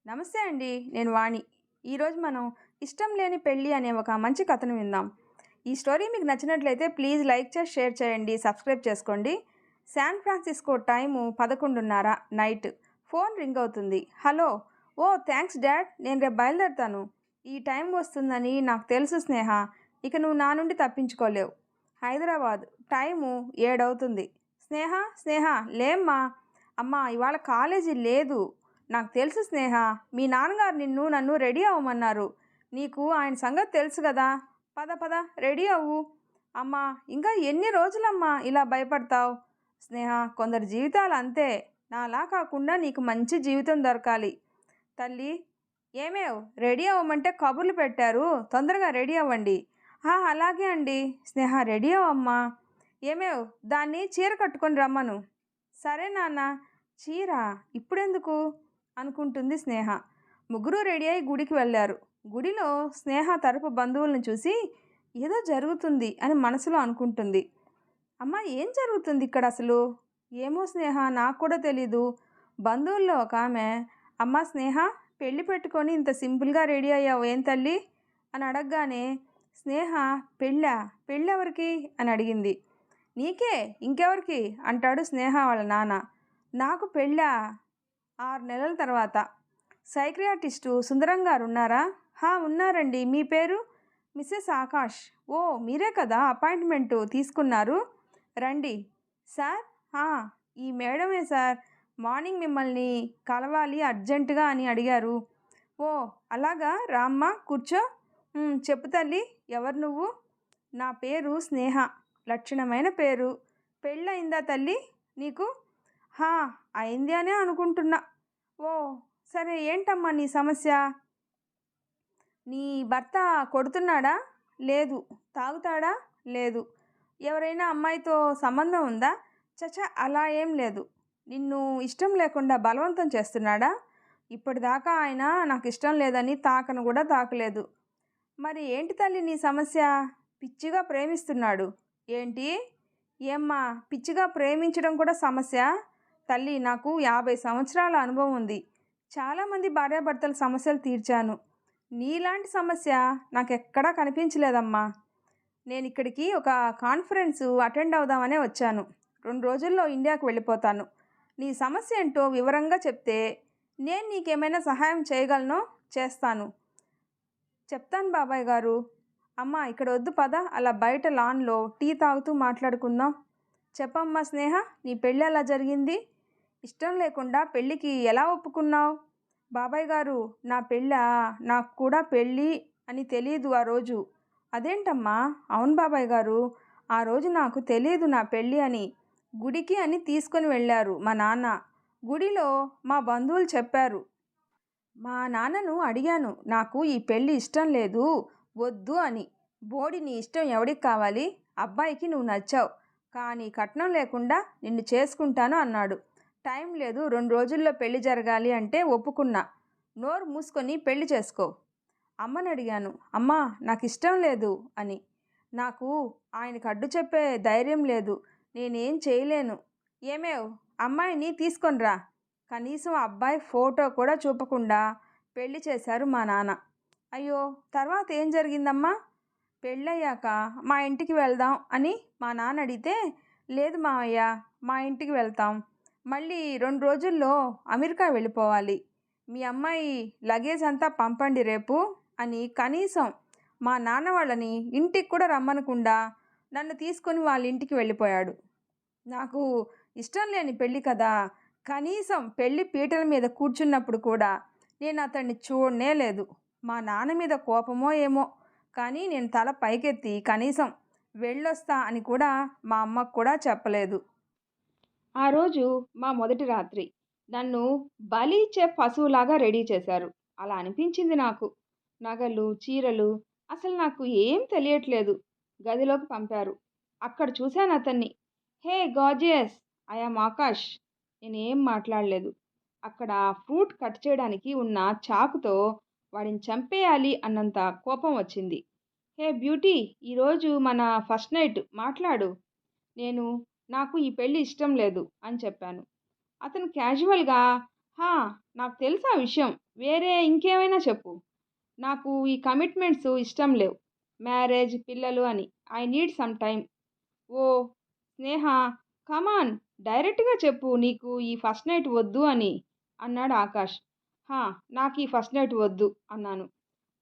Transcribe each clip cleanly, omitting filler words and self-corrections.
నమస్తే అండి. నేను వాణి. ఈరోజు మనం ఇష్టం లేని పెళ్ళి అనే ఒక మంచి కథను విందాం. ఈ స్టోరీ మీకు నచ్చినట్లయితే ప్లీజ్ లైక్ చేసి షేర్ చేయండి. సబ్స్క్రైబ్ చేసుకోండి. San Francisco time 11:30 night. Phone ring అవుతుంది. హలో. ఓ థ్యాంక్స్ డాడ్. నేను రేపు బయలుదేరుతాను. ఈ టైం వస్తుందని నాకు తెలుసు స్నేహ. ఇక నువ్వు నా నుండి తప్పించుకోలేవు. హైదరాబాద్. టైము 7 అవుతుంది. స్నేహ స్నేహ లేమ్మా. అమ్మా ఇవాళ కాలేజీ లేదు. నాకు తెలుసు స్నేహ. మీ నాన్నగారు నన్ను రెడీ అవ్వమన్నారు. నీకు ఆయన సంగతి తెలుసు కదా. పద పద రెడీ అవ్వు. అమ్మా ఇంకా ఎన్ని రోజులమ్మా ఇలా భయపడతావు. స్నేహ కొందరి జీవితాలు అంతే. నాలా కాకుండా నీకు మంచి జీవితం దొరకాలి. తల్లి. ఏమేవ్ రెడీ అవ్వమంటే కబుర్లు పెట్టారు. తొందరగా రెడీ అవ్వండి. అలాగే అండి. స్నేహ రెడీ అవ్వమ్మా. ఏమేవ్ దాన్ని చీర కట్టుకొని రమ్మను. సరే నాన్న. చీర ఇప్పుడెందుకు అనుకుంటుంది స్నేహ. ముగ్గురు రెడీ అయి గుడికి వెళ్ళారు. గుడిలో స్నేహ తరపు బంధువులను చూసి ఏదో జరుగుతుంది అని మనసులో అనుకుంటుంది. అమ్మ ఏం జరుగుతుంది ఇక్కడ అసలు? ఏమో స్నేహ నాకు కూడా తెలీదు. బంధువుల్లో ఒక ఆమె, అమ్మ స్నేహ పెళ్ళి పెట్టుకొని ఇంత సింపుల్గా రెడీ అయ్యావు ఏం తల్లి అని అడగగానే స్నేహ పెళ్ళెవరికి అని అడిగింది. నీకే ఇంకెవరికి అంటాడు స్నేహ వాళ్ళ నాన్న. నాకు పెళ్ళా? 6 నెలల తర్వాత. సైక్రియాటిస్టు సుందరం గారు ఉన్నారా? ఉన్నారండి. మీ పేరు? మిస్సెస్ ఆకాష్. ఓ మీరే కదా అపాయింట్మెంటు తీసుకున్నారు. రండి. సార్? ఈ మేడమే సార్. మార్నింగ్ మిమ్మల్ని కలవాలి అర్జెంటుగా అని అడిగారు. ఓ అలాగా రామ్మా కూర్చో. చెప్పు తల్లి. ఎవరు నువ్వు? నా పేరు స్నేహ. లక్షణమైన పేరు. పెళ్ళయిందా తల్లి నీకు? అయింది అనే అనుకుంటున్నా. ఓ సరే ఏంటమ్మా నీ సమస్య? నీ భర్త కొడుతున్నాడా? లేదు. తాగుతాడా? లేదు. ఎవరైనా అమ్మాయితో సంబంధం ఉందా? చచ అలా ఏం లేదు. నిన్ను ఇష్టం లేకుండా బలవంతం చేస్తున్నాడా? ఇప్పటిదాకా ఆయన నాకు ఇష్టం లేదని తాకను కూడా తాకలేదు. మరి ఏంటి తల్లి నీ సమస్య? పిచ్చిగా ప్రేమిస్తున్నాడు. ఏంటి? ఏమ్మా పిచ్చిగా ప్రేమించడం కూడా సమస్య? తల్లి నాకు 50 సంవత్సరాల అనుభవం ఉంది. చాలామంది భార్యాభర్తల సమస్యలు తీర్చాను. నీలాంటి సమస్య నాకెక్కడా కనిపించలేదమ్మా. నేను ఇక్కడికి ఒక కాన్ఫరెన్సు అటెండ్ అవుదామనే వచ్చాను. 2 రోజుల్లో ఇండియాకు వెళ్ళిపోతాను. నీ సమస్య ఏంటో వివరంగా చెప్తే నేను నీకేమైనా సహాయం చేయగలనో చేస్తాను. చెప్తాను బాబాయ్ గారు. అమ్మ ఇక్కడ వద్దు పద, అలా బయట లాన్లో టీ తాగుతూ మాట్లాడుకుందాం. చెప్పమ్మా స్నేహ, నీ పెళ్ళి ఎలా జరిగింది? ఇష్టం లేకుండా పెళ్ళికి ఎలా ఒప్పుకున్నావు? బాబాయ్ గారు నా పెళ్ళా? నాకు కూడా పెళ్ళి అని తెలియదు ఆ రోజు. అదేంటమ్మా? అవును బాబాయ్ గారు, ఆ రోజు నాకు తెలియదు నా పెళ్ళి అని. గుడికి అని తీసుకొని వెళ్ళారు మా నాన్న. గుడిలో మా బంధువులు చెప్పారు. మా నాన్నను అడిగాను, నాకు ఈ పెళ్ళి ఇష్టం లేదు వద్దు అని. బోడి నీ ఇష్టం ఎవడికి కావాలి? అబ్బాయికి నువ్వు నచ్చావు, కానీ కట్నం లేకుండా నిన్ను చేసుకుంటాను అన్నాడు. టైం లేదు, 2 రోజుల్లో పెళ్లి జరగాలి అంటే ఒప్పుకున్నా. నోరు మూసుకొని పెళ్లి చేసుకో. అమ్మని అడిగాను. అమ్మా నాకు ఇష్టం లేదు అని. నాకు ఆయనకు అడ్డు చెప్పే ధైర్యం లేదు. నేనేం చేయలేను. ఏమేవ్ అమ్మాయిని తీసుకొనిరా. కనీసం అబ్బాయి ఫోటో కూడా చూపకుండా పెళ్లి చేశారు మా నాన్న. అయ్యో తర్వాత ఏం జరిగిందమ్మా? పెళ్ళయ్యాక మా ఇంటికి వెళ్దాం అని మా నాన్న అడిగితే, లేదు మావయ్య, మా ఇంటికి వెళ్తాం. మళ్ళీ 2 రోజుల్లో అమెరికా వెళ్ళిపోవాలి. మీ అమ్మాయి లగేజ్ అంతా పంపండి రేపు అని కనీసం మా నాన్న వాళ్ళని ఇంటికి కూడా రమ్మనకుండా నన్ను తీసుకొని వాళ్ళ ఇంటికి వెళ్ళిపోయాడు. నాకు ఇష్టం లేని పెళ్ళి కదా. కనీసం పెళ్ళి పీటల మీద కూర్చున్నప్పుడు కూడా నేను అతన్ని చూడనే లేదు. మా నాన్న మీద కోపమో ఏమో, కానీ నేను తల పైకెత్తి కనీసం వెళ్ళొస్తా అని కూడా మా అమ్మకు కూడా చెప్పలేదు. ఆ రోజు మా మొదటి రాత్రి. నన్ను బలి ఇచ్చే పశువులాగా రెడీ చేశారు. అలా అనిపించింది నాకు. నగలు, చీరలు, అసలు నాకు ఏం తెలియట్లేదు. గదిలోకి పంపారు. అక్కడ చూశాను అతన్ని. హే గార్జియస్, ఐ యామ్ ఆకాష్. నేనేం మాట్లాడలేదు. అక్కడ ఫ్రూట్ కట్ చేయడానికి ఉన్న చాకుతో వాడిని చంపేయాలి అన్నంత కోపం వచ్చింది. హే బ్యూటీ, ఈరోజు మన ఫస్ట్ నైట్, మాట్లాడు. నేను నాకు ఈ పెళ్ళి ఇష్టం లేదు అని చెప్పాను. అతను క్యాజువల్గా, హా! నాకు తెలుసు ఆ విషయం. వేరే ఇంకేమైనా చెప్పు. నాకు ఈ కమిట్మెంట్స్ ఇష్టం లేవు. మ్యారేజ్, పిల్లలు అని. I need some time. Oh! Sneha come on డైరెక్ట్‌గా చెప్పు నీకు ఈ ఫస్ట్ నైట్ వద్దు అని అన్నాడు ఆకాష్. హా! నాకీ ఫస్ట్ నైట్ వద్దు అన్నాను.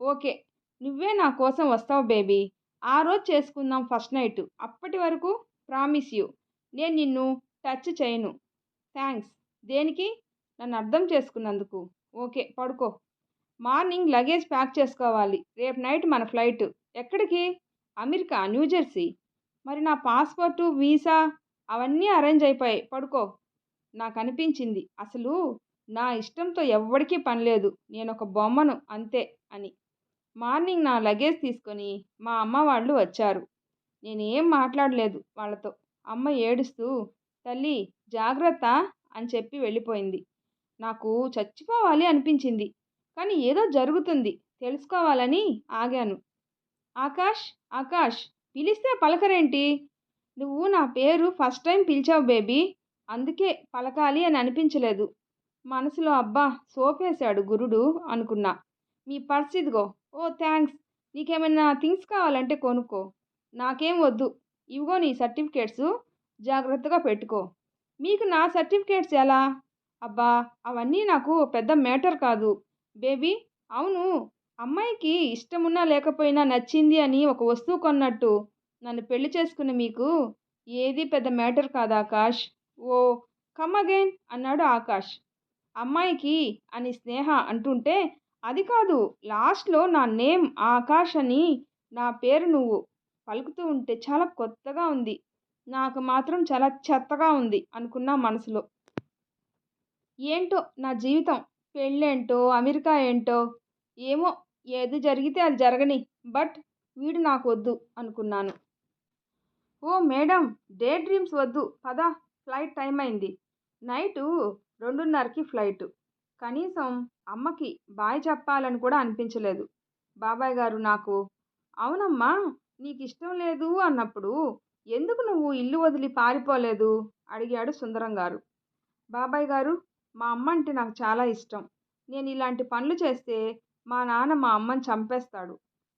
ఓకే. నువ్వే నా కోసం వస్తావు బేబీ. ఆ రోజు చేసుకుందాం ఫస్ట్ నైట్. అప్పటి వరకు ప్రామిస్ యూ నేను నిన్ను టచ్ చేయను. థాంక్స్. దేనికి? నన్ను అర్థం చేసుకున్నందుకు. ఓకే. పడుకో. మార్నింగ్ లగేజ్ ప్యాక్ చేసుకోవాలి. రేపు నైట్ మన ఫ్లైట్. ఎక్కడికి? America, New Jersey. మరి నా పాస్‌పోర్టు, వీసా అవన్నీ అరేంజ్ అయిపోయాయి. పడుకో. నాకనిపించింది అసలు నా ఇష్టంతో ఎవ్వడికి పనిలేదు. నేనొక బొమ్మను అంతే అని. మార్నింగ్ నా లగేజ్ తీసుకొని మా అమ్మ వాళ్ళు వచ్చారు. నేనేం మాట్లాడలేదు వాళ్ళతో. అమ్మ ఏడుస్తూ తల్లి జాగ్రత్త అని చెప్పి వెళ్ళిపోయింది. నాకు చచ్చిపోవాలి అనిపించింది. కానీ ఏదో జరుగుతుంది తెలుసుకోవాలని ఆగాను. ఆకాష్! ఆకాష్! పిలిస్తే పలకరేంటి? నువ్వు నా పేరు ఫస్ట్ టైం పిలిచావు బేబీ. అందుకే పలకాలి అని అనిపించలేదు. మనసులో అబ్బా! సోపేశాడు గురుడు అనుకున్నా. మీ పర్స్ ఇదిగో. ఓహ్! థాంక్స్. నీకేమైనా థింగ్స్ కావాలంటే కొనుక్కో. నాకేం వద్దు. ఇవిగో నీ సర్టిఫికేట్సు జాగ్రత్తగా పెట్టుకో. మీకు నా సర్టిఫికేట్స్ ఎలా? అబ్బా! అవన్నీ నాకు పెద్ద మ్యాటర్ కాదు. బేబీ అవును. అమ్మాయికి ఇష్టమున్నా లేకపోయినా నచ్చింది అని ఒక వస్తువు కొన్నట్టు నన్ను పెళ్లి చేసుకున్న మీకు ఏది పెద్ద మ్యాటర్ కాదు ఆకాష్. ఓహ్! కమ్ అగైన్ అన్నాడు ఆకాష్. అమ్మాయికి అని స్నేహ అంటుంటే అది కాదు లాస్ట్‌లో నా నేమ్ ఆకాష్ అని నా పేరు నువ్వు పలుకుతూ ఉంటే చాలా కొత్తగా ఉంది. నాకు మాత్రం చాలా చెత్తగా ఉంది అనుకున్నా మనసులో. ఏంటో నా జీవితం. పెళ్ళేంటో, అమెరికా ఏంటో ఏమో ఏది జరిగితే అది జరగని. బట్ వీడు నాకొద్దు అనుకున్నాను. ఓహ్! మేడమ్ డే డ్రీమ్స్ వద్దు. పద ఫ్లైట్ టైమ్ అయింది. నైటు 2:30కి ఫ్లైటు. కనీసం అమ్మకి బాయ్ చెప్పాలని కూడా అనిపించలేదు. బాబాయ్ గారు నాకు అవునమ్మా నీకిష్టం లేదు అన్నప్పుడు ఎందుకు నువ్వు ఇల్లు వదిలి పారిపోలేదు? అడిగాడు సుందరం గారు. బాబాయ్ గారు మా అమ్మ అంటే నాకు చాలా ఇష్టం. నేను ఇలాంటి పనులు చేస్తే మా నాన్న మా అమ్మని చంపేస్తాడు.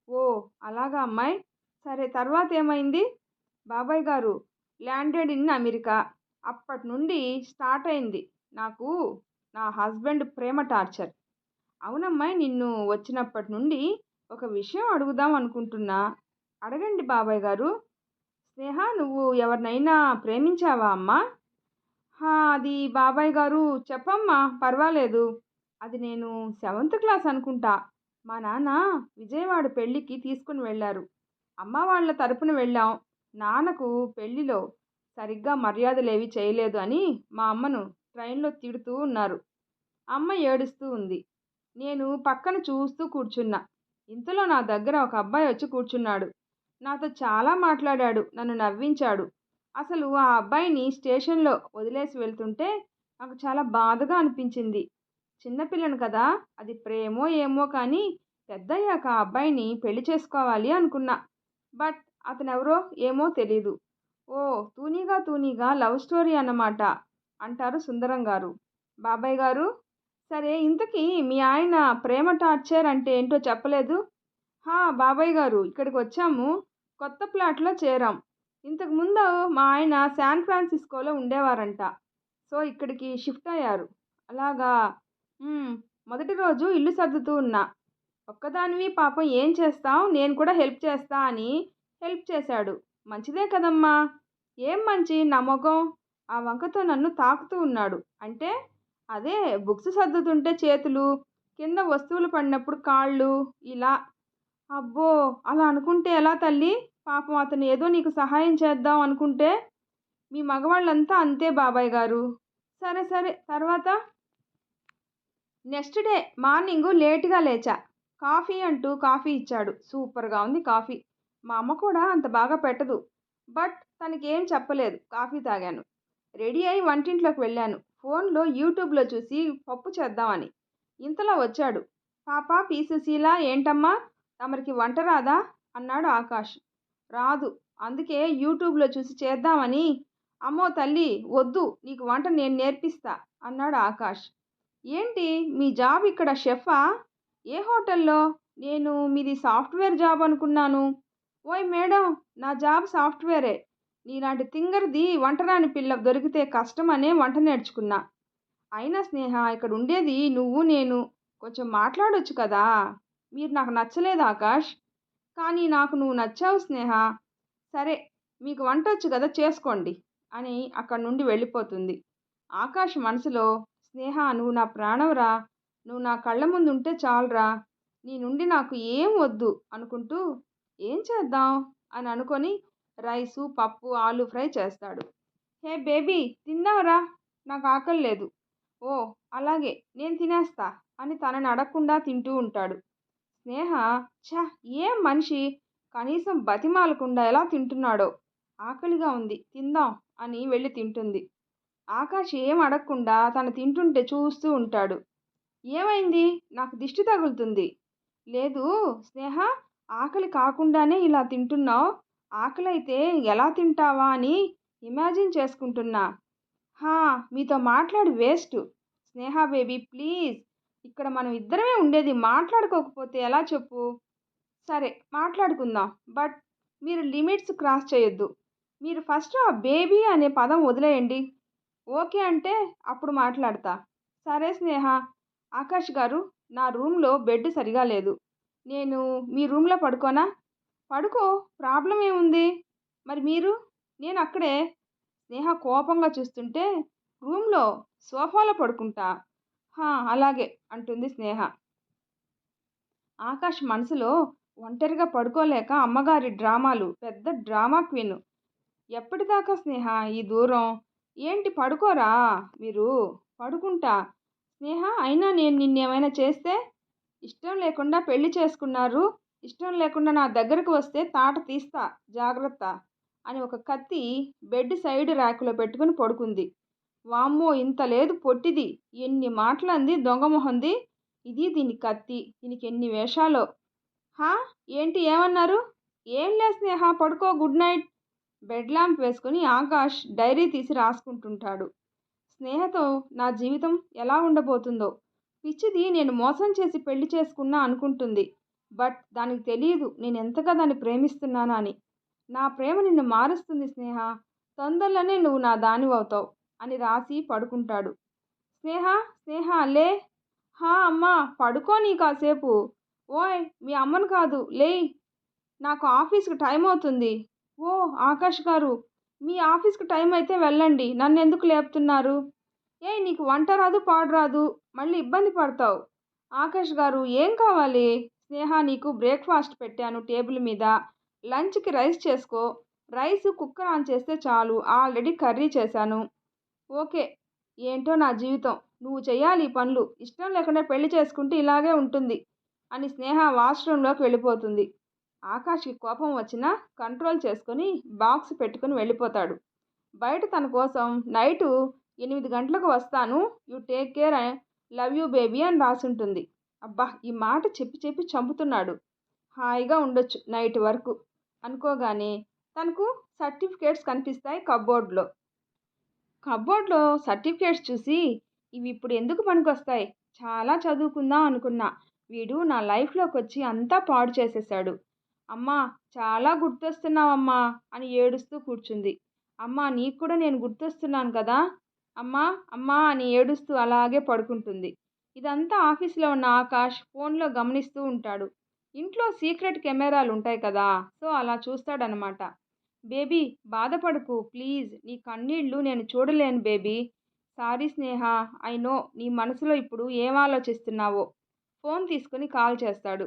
ఓహ్! అలాగా అమ్మాయ్. సరే తర్వాతేమైంది? బాబాయ్ గారు ల్యాండెడ్ ఇన్ అమెరికా. అప్పటి నుండి స్టార్ట్ అయింది నాకు నా హస్బెండ్ ప్రేమ టార్చర్. అవునమ్మాయి నిన్ను వచ్చినప్పటి నుండి ఒక విషయం అడుగుదాం అనుకుంటున్నా. అడగండి బాబాయ్ గారు. స్నేహ నువ్వు ఎవరినైనా ప్రేమించావా అమ్మా? అది బాబాయ్ గారు చెప్పమ్మా పర్వాలేదు. అది నేను సెవెంత్ క్లాస్ అనుకుంటా. మా నాన్న విజయవాడ పెళ్ళికి తీసుకుని వెళ్ళారు. అమ్మ వాళ్ళ తరపున వెళ్ళాం. నాన్నకు పెళ్ళిలో సరిగ్గా మర్యాదలేవి చేయలేదు అని మా అమ్మను ట్రైన్లో తిడుతూ ఉన్నారు. అమ్మ ఏడుస్తూ ఉంది. నేను పక్కన చూస్తూ కూర్చున్నా. ఇంతలో నా దగ్గర ఒక అబ్బాయి వచ్చి కూర్చున్నాడు. నాతో చాలా మాట్లాడాడు. నన్ను నవ్వించాడు. అసలు ఆ అబ్బాయిని స్టేషన్‌లో వదిలేసి వెళ్తుంటే నాకు చాలా బాధగా అనిపించింది. చిన్న పిల్లను కదా! అది ప్రేమో ఏమో కానీ పెద్దయ్యాక ఆ అబ్బాయిని పెళ్లి చేసుకోవాలి అనుకున్నా. బట్ అతనెవరో ఏమో తెలీదు. ఓహ్! తూనీగా తూనీగా లవ్ స్టోరీ అన్నమాట అంటారు సుందరం గారు. బాబాయ్ గారు సరే ఇంతకీ మీ ఆయన ప్రేమ టార్చర్ అంటే ఏంటో చెప్పలేదు? బాబాయ్ గారు ఇక్కడికొచ్చాము. కొత్త ఫ్లాట్‌లో చేరాం. ఇంతకు ముందు మా ఆయన శాన్ ఫ్రాన్సిస్కోలో ఉండేవారంట. సో, ఇక్కడికి షిఫ్ట్ అయ్యారు. అలాగా. హ్మ్. మొదటి రోజు ఇల్లు సర్దుతూ ఉన్నా. ఒక్కదానివి పాపం ఏం చేస్తాం? నేను కూడా హెల్ప్ చేస్తా అని హెల్ప్ చేశాడు. మంచిదే కదమ్మా! ఏం మంచి నా మొఖం ఆ వంకతో నన్ను తాకుతూ ఉన్నాడు. అంటే అదే బుక్స్ సర్దుతుంటే చేతులు, కింద వస్తువులు పడినప్పుడు కాళ్ళు ఇలా. అబ్బో! అలా అనుకుంటే ఎలా తల్లి? పాపం అతను ఏదో నీకు సహాయం చేద్దాం అనుకుంటే, మీ మగవాళ్ళంతా అంతే బాబాయ్ గారు. సరే సరే తర్వాత? నెక్స్ట్ డే మార్నింగు లేట్‌గా లేచా. కాఫీ అంటూ కాఫీ ఇచ్చాడు. సూపర్‌గా ఉంది కాఫీ. మా అమ్మ కూడా అంత బాగా పెట్టదు. బట్ తనకేం చెప్పలేదు. కాఫీ తాగాను. రెడీ అయి వంటింట్లోకి వెళ్ళాను. ఫోన్‌లో యూట్యూబ్‌లో చూసి పప్పు చేద్దామని. ఇంతలో వచ్చాడు. పాపా పి. సుశీల ఏంటమ్మా తమరికి వంట రాదా? అన్నాడు ఆకాష్. రాదు. అందుకే యూట్యూబ్‌లో చూసి చేద్దామని. అమ్మో తల్లీ వద్దు నీకు వంట నేను నేర్పిస్తా అన్నాడు ఆకాష్. ఏంటి మీ జాబ్ ఇక్కడ షెఫా? ఏ హోటల్లో? నేను మీది సాఫ్ట్‌వేర్ జాబ్ అనుకున్నాను. ఓయ్ మేడం! నా జాబ్ సాఫ్ట్‌వేరే. నీలాంటి తింగరది వంటరాని పిల్ల దొరికితే కష్టమనే వంట నేర్చుకున్నా. అయినా స్నేహ ఇక్కడుండేది నువ్వు, నేను. కొంచెం మాట్లాడొచ్చు కదా! మీరు నాకు నచ్చలేదు ఆకాష్. కానీ నాకు నువ్వు నచ్చావు స్నేహ. సరే మీకు వంటొచ్చు గదా చేసుకోండి అని అక్కడి నుండి వెళ్ళిపోతుంది. ఆకాష్ మనసులో స్నేహ నువ్వు నా ప్రాణంరా. నువ్వు నా కళ్ళ ముందుంటే చాలురా. నీ నుండి నాకు ఏం వద్దు అనుకుంటూ ఏం చేద్దాం అని అనుకొని రైసు, పప్పు, ఆలు ఫ్రై చేస్తాడు. హే బేబీ తిందాంరా నాకు ఆకలి లేదు. ఓ అలాగే నేను తినేస్తా అని తనని అడగకుండా తింటూ ఉంటాడు. స్నేహ ఛ! ఏం మనిషి కనీసం బతిమాలకుండా ఎలా తింటున్నాడో. ఆకలిగా ఉంది తిందాం అని వెళ్ళి తింటుంది. ఆకాష్ ఏం అడగకుండా తను తింటుంటే చూస్తూ ఉంటాడు. ఏమైంది? నాకు దిష్టి తగులుతుంది. లేదు స్నేహ ఆకలి కాకుండానే ఇలా తింటున్నావు. ఆకలైతే ఎలా తింటావా అని ఇమాజిన్ చేసుకుంటున్నా. హా! మీతో మాట్లాడి వేస్టు. Sneha baby please. ఇక్కడ మనం ఇద్దరమే ఉండేది మాట్లాడుకోకపోతే ఎలా చెప్పు? సరే మాట్లాడుకుందాం. బట్ మీరు లిమిట్స్ క్రాస్ చేయొద్దు. మీరు ఫస్ట్ ఆ బేబీ అనే పదం వదిలేయండి. ఓకే అంటే అప్పుడు మాట్లాడతా. సరే స్నేహ. ఆకాష్ గారు నా రూమ్‌లో బెడ్ సరిగా లేదు. నేను మీ రూమ్‌లో పడుకోనా? పడుకో ప్రాబ్లమ్ ఏముంది? మరి మీరు? నేను అక్కడే. స్నేహ కోపంగా చూస్తుంటే రూమ్‌లో సోఫాలో పడుకుంటా. హా! అలాగే అంటుంది స్నేహ. ఆకాష్ మనసులో ఒంటరిగా పడుకోలేక అమ్మగారి డ్రామాలు పెద్ద డ్రామా క్వీన్. ఎప్పటిదాకా స్నేహ ఈ దూరం? ఏంటి పడుకోరా మీరు? పడుకుంటా. స్నేహ అయినా నేను నిన్నేమైనా చేస్తే? ఇష్టం లేకుండా పెళ్లి చేసుకున్నారు. ఇష్టం లేకుండా నా దగ్గరకు వస్తే తాట తీస్తా జాగ్రత్త అని ఒక కత్తి బెడ్ సైడ్ ర్యాకులో పెట్టుకుని పడుకుంది. వామ్మో ఇంత లేదు పొట్టిది. ఎన్ని మాటలంది దొంగ మొహంది. ఇది దీని కత్తి. దీనికి ఎన్ని వేషాలో. హా! ఏంటి ఏమన్నారు? ఏం లేదు స్నేహ పడుకో గుడ్ నైట్. బెడ్ ల్యాంప్ వేసుకుని ఆకాష్ డైరీ తీసి రాసుకుంటుంటాడు. స్నేహతో నా జీవితం ఎలా ఉండబోతుందో. పిచ్చిది నేను మోసం చేసి పెళ్లి చేసుకున్నా అనుకుంటుంది. బట్ దానికి తెలియదు నేను ఎంతగా దాన్ని ప్రేమిస్తున్నానా అని. నా ప్రేమ నిన్ను మారుస్తుంది స్నేహ. తొందరలోనే నువ్వు నా దానివవుతావు అని రాసి పడుకుంటాడు. స్నేహ స్నేహ లే. హా అమ్మా పడుకోని కాసేపు. ఓయ్ మీ అమ్మను కాదు లేయ్. నాకు ఆఫీస్‌కి టైం అవుతుంది. ఓహ్! ఆకాష్ గారు మీ ఆఫీస్‌కి టైం అయితే వెళ్ళండి. నన్నెందుకు లేపుతున్నారు? ఏయ్! నీకు వంట రాదు, పాడు రాదు. మళ్ళీ ఇబ్బంది పడతావు. ఆకాష్ గారు ఏం కావాలి? స్నేహ నీకు బ్రేక్‌ఫాస్ట్ పెట్టాను టేబుల్ మీద. లంచ్‌కి రైస్ చేసుకో. రైస్ కుక్కర్ ఆన్ చేస్తే చాలు. ఆల్రెడీ కర్రీ చేశాను. ఓకే. ఏంటో నా జీవితం. నువ్వు చెయ్యాలి ఈ పనులు. ఇష్టం లేకుండా పెళ్లి చేసుకుంటే ఇలాగే ఉంటుంది అని స్నేహ వాష్‌రూమ్‌లోకి వెళ్ళిపోతుంది. ఆకాష్‌కి కోపం వచ్చినా కంట్రోల్ చేసుకొని బాక్స్ పెట్టుకొని వెళ్ళిపోతాడు. బయట తన కోసం నైటు 8 గంటలకు వస్తాను. You take care love you baby అని రాసుంటుంది. అబ్బా! ఈ మాట చెప్పి చెప్పి చంపుతున్నాడు. హాయిగా ఉండొచ్చు నైట్ వరకు అనుకోగానే తనకు సర్టిఫికేట్స్ కనిపిస్తాయి కప్‌బోర్డ్‌లో. కప్‌బోర్డ్‌లో సర్టిఫికేట్స్ చూసి ఇవి ఇప్పుడు ఎందుకు పనికొస్తాయి? చాలా చదువుకుందాం అనుకున్నా. వీడు నా లైఫ్‌లోకొచ్చి అంతా పాడు చేసేశాడు. అమ్మా! చాలా గుర్తొస్తున్నావమ్మా అని ఏడుస్తూ కూర్చుంది. అమ్మా! నీకు కూడా నేను గుర్తొస్తున్నాను కదా! అమ్మా! అమ్మా! అని ఏడుస్తూ అలాగే పడుకుంటుంది. ఇదంతా ఆఫీస్‌లో ఉన్న ఆకాష్ ఫోన్‌లో గమనిస్తూ ఉంటాడు. ఇంట్లో సీక్రెట్ కెమెరాలుంటాయి కదా! సో, అలా చూస్తాడనమాట. బేబీ బాధపడకు ప్లీజ్. నీ కన్నీళ్ళు నేను చూడలేను baby. Sorry Sneha. I know నీ మనసులో ఇప్పుడు ఏం ఆలోచిస్తున్నావో. ఫోన్ తీసుకొని కాల్ చేస్తాడు.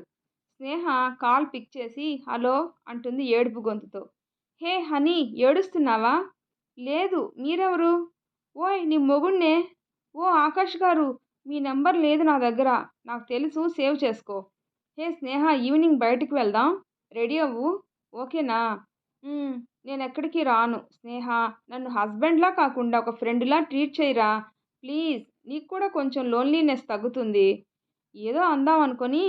స్నేహ కాల్ పిక్ చేసి హలో అంటుంది ఏడుపు గొంతుతో. హే హనీ ఏడుస్తున్నావా? లేదు మీరెవరు? ఓయ్ నీ మొగుణ్ణే. ఓ ఆకాష్ గారు మీ నెంబర్ లేదు నా దగ్గర. నాకు తెలుసు సేవ్ చేసుకో. హే స్నేహ ఈవినింగ్ బయటికి వెళ్దాం. రెడీ అవ్వు. ఓకేనా? హ్మ్. నేనెక్కడికి రాను. స్నేహ నన్ను హస్బెండ్‌లా కాకుండా ఒక ఫ్రెండ్‌లా ట్రీట్ చెయ్యరా. ప్లీజ్. నీకు కూడా కొంచెం లోన్లీనెస్ తగ్గుతుంది. ఏదో అందాం అనుకొని,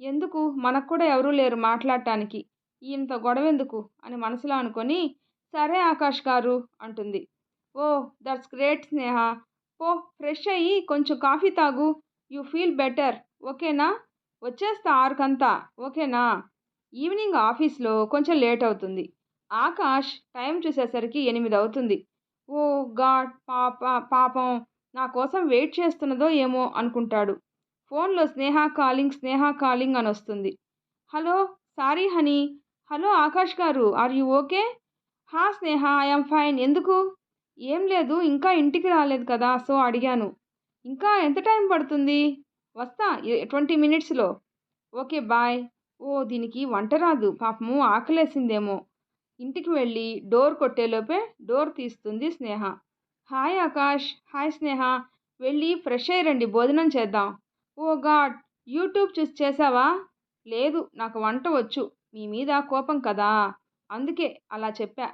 ఎందుకు మనకు కూడా ఎవరూ లేరు మాట్లాడటానికి. ఇంత గొడవెందుకు అని మనసులో అనుకొని, సరే ఆకాష్ గారు అంటుంది. ఓహ్! దట్స్ గ్రేట్ స్నేహ. పో ఫ్రెష్ అయ్యి కొంచెం కాఫీ తాగు. You feel better. ఓకేనా? వచ్చేస్తా 6కంతా. ఓకేనా? ఈవినింగ్ ఆఫీస్లో కొంచెం లేట్ అవుతుంది. ఆకాష్ టైం చూసేసరికి 8 అవుతుంది. ఓ గాడ్, పాపం నా కోసం వెయిట్ చేస్తున్నదో ఏమో అనుకుంటాడు. ఫోన్లో స్నేహ కాలింగ్ అని వస్తుంది. Hello, sorry honey. Hello Akash గారు, ఆర్ యూ ఓకే? హా స్నేహ, ఐఎమ్ ఫైన్. ఎందుకు? ఏం లేదు, ఇంకా ఇంటికి రాలేదు కదా, సో అడిగాను. ఇంకా ఎంత టైం పడుతుంది? వస్తా 20 మినిట్స్లో. Okay bye. ఓ దీనికి వంట రాదు, పాపము ఆకలేసిందేమో. ఇంటికి వెళ్ళి డోర్ కొట్టేలోపే డోర్ తీస్తుంది స్నేహ. హాయ్ ఆకాష్. హాయ్ స్నేహ. వెళ్ళి ఫ్రెష్ అయ్యి రండి, భోజనం చేద్దాం. ఓ గాడ్, యూట్యూబ్ చూసి చేసావా? లేదు, నాకు వంట వచ్చు. మీ మీద కోపం కదా, అందుకే అలా చెప్పా.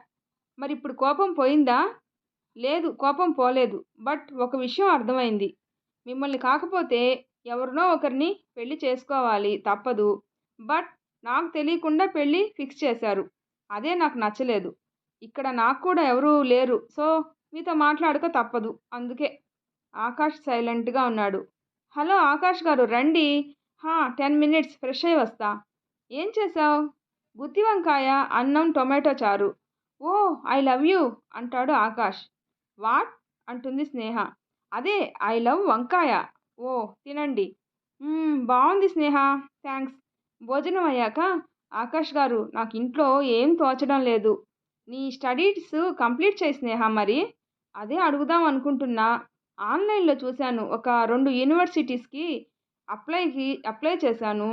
మరి ఇప్పుడు కోపం పోయిందా? లేదు, కోపం పోలేదు. బట్ ఒక విషయం అర్థమైంది. మిమ్మల్ని కాకపోతే ఎవరినో ఒకరిని పెళ్లి చేసుకోవాలి, తప్పదు. బట్ నాకు తెలియకుండా పెళ్ళి ఫిక్స్ చేశారు. అదే నాకు నచ్చలేదు. ఇక్కడ నాకు కూడా ఎవరూ లేరు, సో మీతో మాట్లాడక తప్పదు, అందుకే. ఆకాష్ సైలెంట్గా ఉన్నాడు. హలో ఆకాష్ గారు, రండి. 10 మినిట్స్, ఫ్రెష్ అయ్యి వస్తా. ఏం చేసావు? గుత్తి వంకాయ, అన్నం, టొమాటో చారు. ఓ, ఐ లవ్ యూ అంటాడు ఆకాష్. వాట్ అంటుంది స్నేహ. అదే, ఐ లవ్ వంకాయ. ఓ, తినండి. బాగుంది స్నేహ, థ్యాంక్స్. భోజనం అయ్యాక, ఆకాష్ గారు, నాకు ఇంట్లో ఏం తోచడం లేదు. నీ స్టడీస్ కంప్లీట్ చేయి స్నేహ. మరి అదే అడుగుదాం అనుకుంటున్నా. ఆన్లైన్లో చూశాను, ఒక 2 యూనివర్సిటీస్కి అప్లై చేశాను.